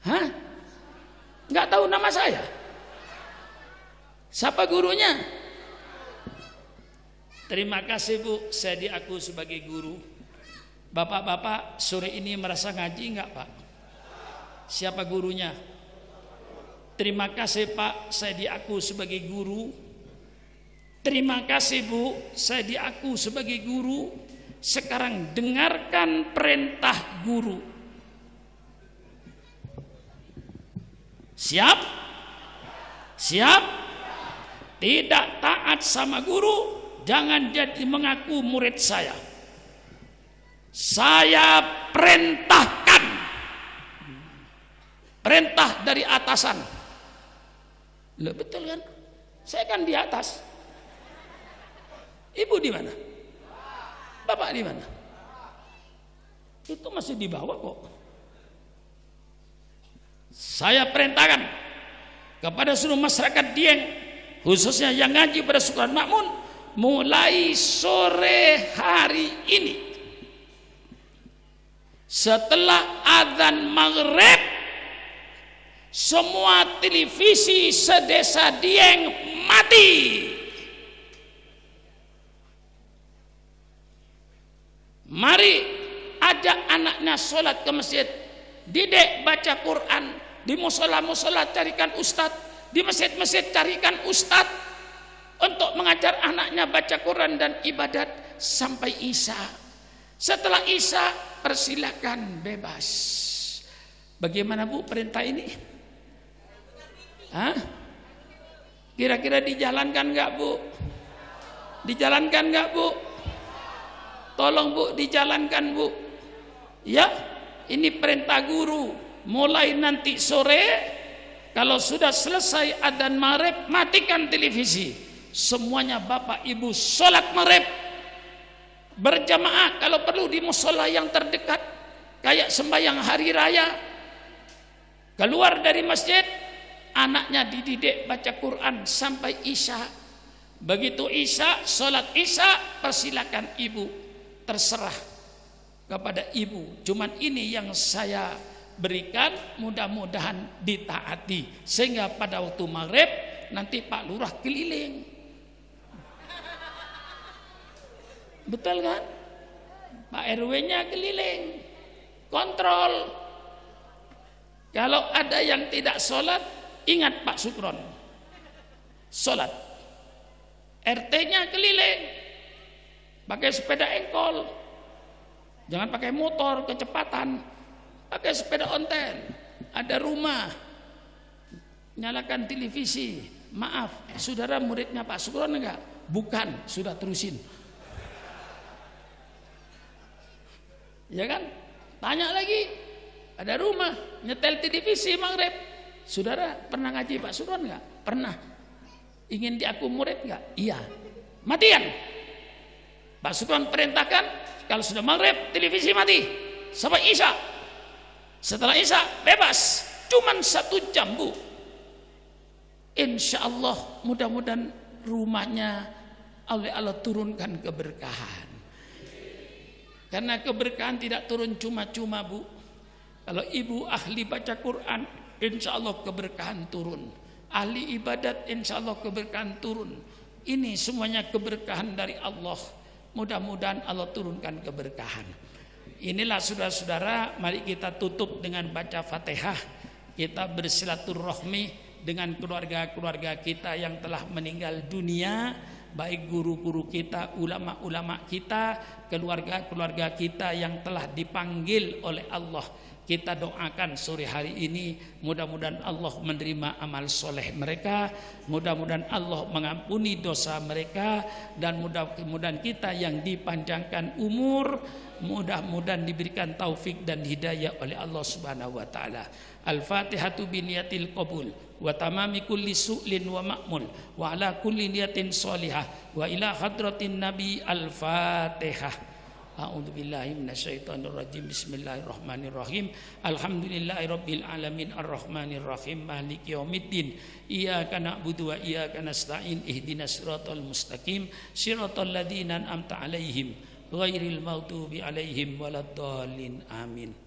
Hah? Nggak tahu nama saya? Siapa gurunya? Terima kasih Bu, saya diaku sebagai guru. Bapak-bapak sore ini merasa ngaji enggak Pak? Siapa gurunya? Terima kasih Pak, saya diaku sebagai guru. Terima kasih Bu, saya diaku sebagai guru. Sekarang dengarkan perintah guru. Siap? Siap? Tidak taat sama guru, jangan jadi mengaku murid saya. Saya perintahkan, perintah dari atasan. Loh, betul kan? Saya kan di atas. Ibu di mana? Bapak di mana? Itu masih di bawah kok. Saya perintahkan kepada seluruh masyarakat Dieng, khususnya yang ngaji pada Syukuran Makmun, mulai sore hari ini, setelah azan maghrib, semua televisi sedesa Dieng mati. Mari ajak anaknya sholat ke masjid, didik baca Quran, di musola-musola carikan ustadz, di masjid-masjid carikan ustadz untuk mengajar anaknya baca Quran dan ibadat sampai Isya. Setelah Isya persilakan bebas. Bagaimana Bu perintah ini? Hah? Kira-kira dijalankan nggak Bu? Dijalankan nggak Bu? Tolong Bu dijalankan Bu. Ya, ini perintah guru. Mulai nanti sore, kalau sudah selesai adzan maghrib, matikan televisi. Semuanya Bapak Ibu sholat maghrib berjamaah, kalau perlu di musola yang terdekat, kayak sembahyang hari raya. Keluar dari masjid, anaknya dididik baca Quran sampai Isya. Begitu Isya, sholat Isya, persilakan ibu. Terserah kepada ibu. Cuman ini yang saya berikan, mudah-mudahan ditaati, sehingga pada waktu maghrib nanti Pak Lurah keliling. Betul kan? Pak RW-nya keliling, kontrol. Kalau ada yang tidak sholat, ingat Pak Sukron, sholat. RT-nya keliling, pakai sepeda engkol, jangan pakai motor kecepatan, pakai sepeda ontel. Ada rumah, nyalakan televisi. Maaf, saudara muridnya Pak Sukron enggak? Bukan, sudah terusin. Ya kan? Tanya lagi, ada rumah, nyetel televisi maghrib. Saudara pernah ngaji Pak Sukron enggak? Pernah. Ingin diaku murid enggak? Iya. Matian. Pak Sukron perintahkan, kalau sudah maghrib televisi mati sampai Isya. Setelah Isya bebas, cuman 1 jam Bu. Insya Allah mudah-mudahan rumahnya oleh Allah turunkan keberkahan. Karena keberkahan tidak turun cuma-cuma Bu. Kalau ibu ahli baca Quran, insya Allah keberkahan turun. Ahli ibadat, insya Allah keberkahan turun. Ini semuanya keberkahan dari Allah. Mudah-mudahan Allah turunkan keberkahan. Inilah saudara-saudara, mari kita tutup dengan baca Fatihah. Kita bersilaturahmi dengan keluarga-keluarga kita yang telah meninggal dunia, baik guru-guru kita, ulama-ulama kita, keluarga-keluarga kita yang telah dipanggil oleh Allah. Kita doakan sore hari ini, mudah-mudahan Allah menerima amal soleh mereka, mudah-mudahan Allah mengampuni dosa mereka, dan mudah-mudahan kita yang dipanjangkan umur, mudah-mudahan diberikan taufik dan hidayah oleh Allah Subhanahu wa taala. Al-Fatihatu biniyatil qabul wa tamami kulli su'lin wa ma'mul wa ala kulli niyatin sholihah wa ila hadratin nabi. Al-Fatihah. A'udzubillahi minasyaitonirrajim. Bismillahirrahmanirrahim. Alhamdulillahirabbil alamin arrahmanirrahim maliki yaumiddin. Iyyaka na'budu wa iyyaka nasta'in. Ihdinas siratal mustaqim. Siratal ladzina an'amta 'alaihim ghairil maghdubi 'alaihim waladdallin. Amin.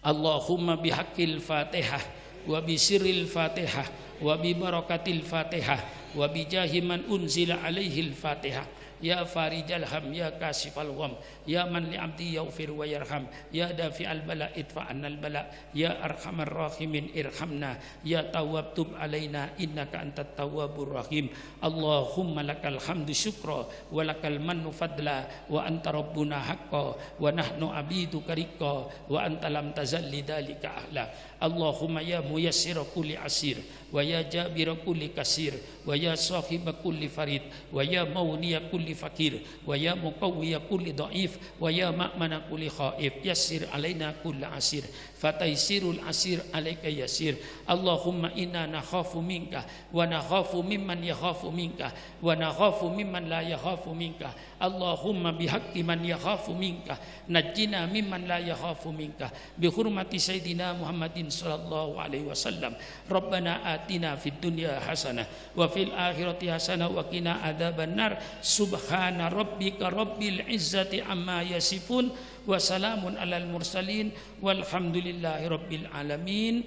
Allahumma bihaqqil Fatihah wa bi sirril Fatihah wa bi barakatil Fatihah wa bi jahi man unzila 'alaihil Fatihah. Ya farijal ham, ya kasifal gham, ya man li abdi yaghfir wa yarham, ya dafi'al bala idfa annal bala, ya arhamar rahimin irhamna, ya tawwab tub alaina innaka antat tawwabur rahim. Allahumma lakal hamdu syukra wa lakal mannu fadla wa anta rabbuna haqqa wa nahnu abiduka riqqa wa anta lam tazalli dalika ahla. Allahumma ya muyassira kulli asir wa ya jabira kulli kasir, wa ya sahiba kulli farid, wa ya mawniya kulli fakir, wa ya muqawwiya kulli dhaif, wa ya ma'mana kulli khaif, yassir alaina kulla asir, fataisirul asir alaika yasir. Allahumma inna nakhafu minka wa nakhafu mimman yakhafu minka wa nakhafu mimman la yakhafu minka. Allahumma bihaqqi man yakhafu minka najjina mimman la yakhafu minka bi hurmati sayyidina Muhammadin sallallahu alaihi wasallam. Rabbana atina fid dunya hasanah wa fil akhirati hasanah wa qina adzabannar. Subhana rabbika rabbil izzati amma yasifun wa salamun alal mursalin walhamdulillahi rabbil alamin.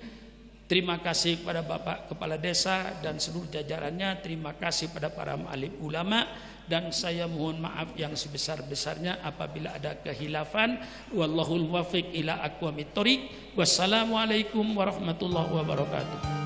Terima kasih kepada Bapak Kepala Desa dan seluruh jajarannya. Terima kasih pada para alim ulama, dan saya mohon maaf yang sebesar-besarnya apabila ada kehilafan. Wallahul muwaffiq ila aqwamit thoriq. Wassalamualaikum warahmatullahi wabarakatuh.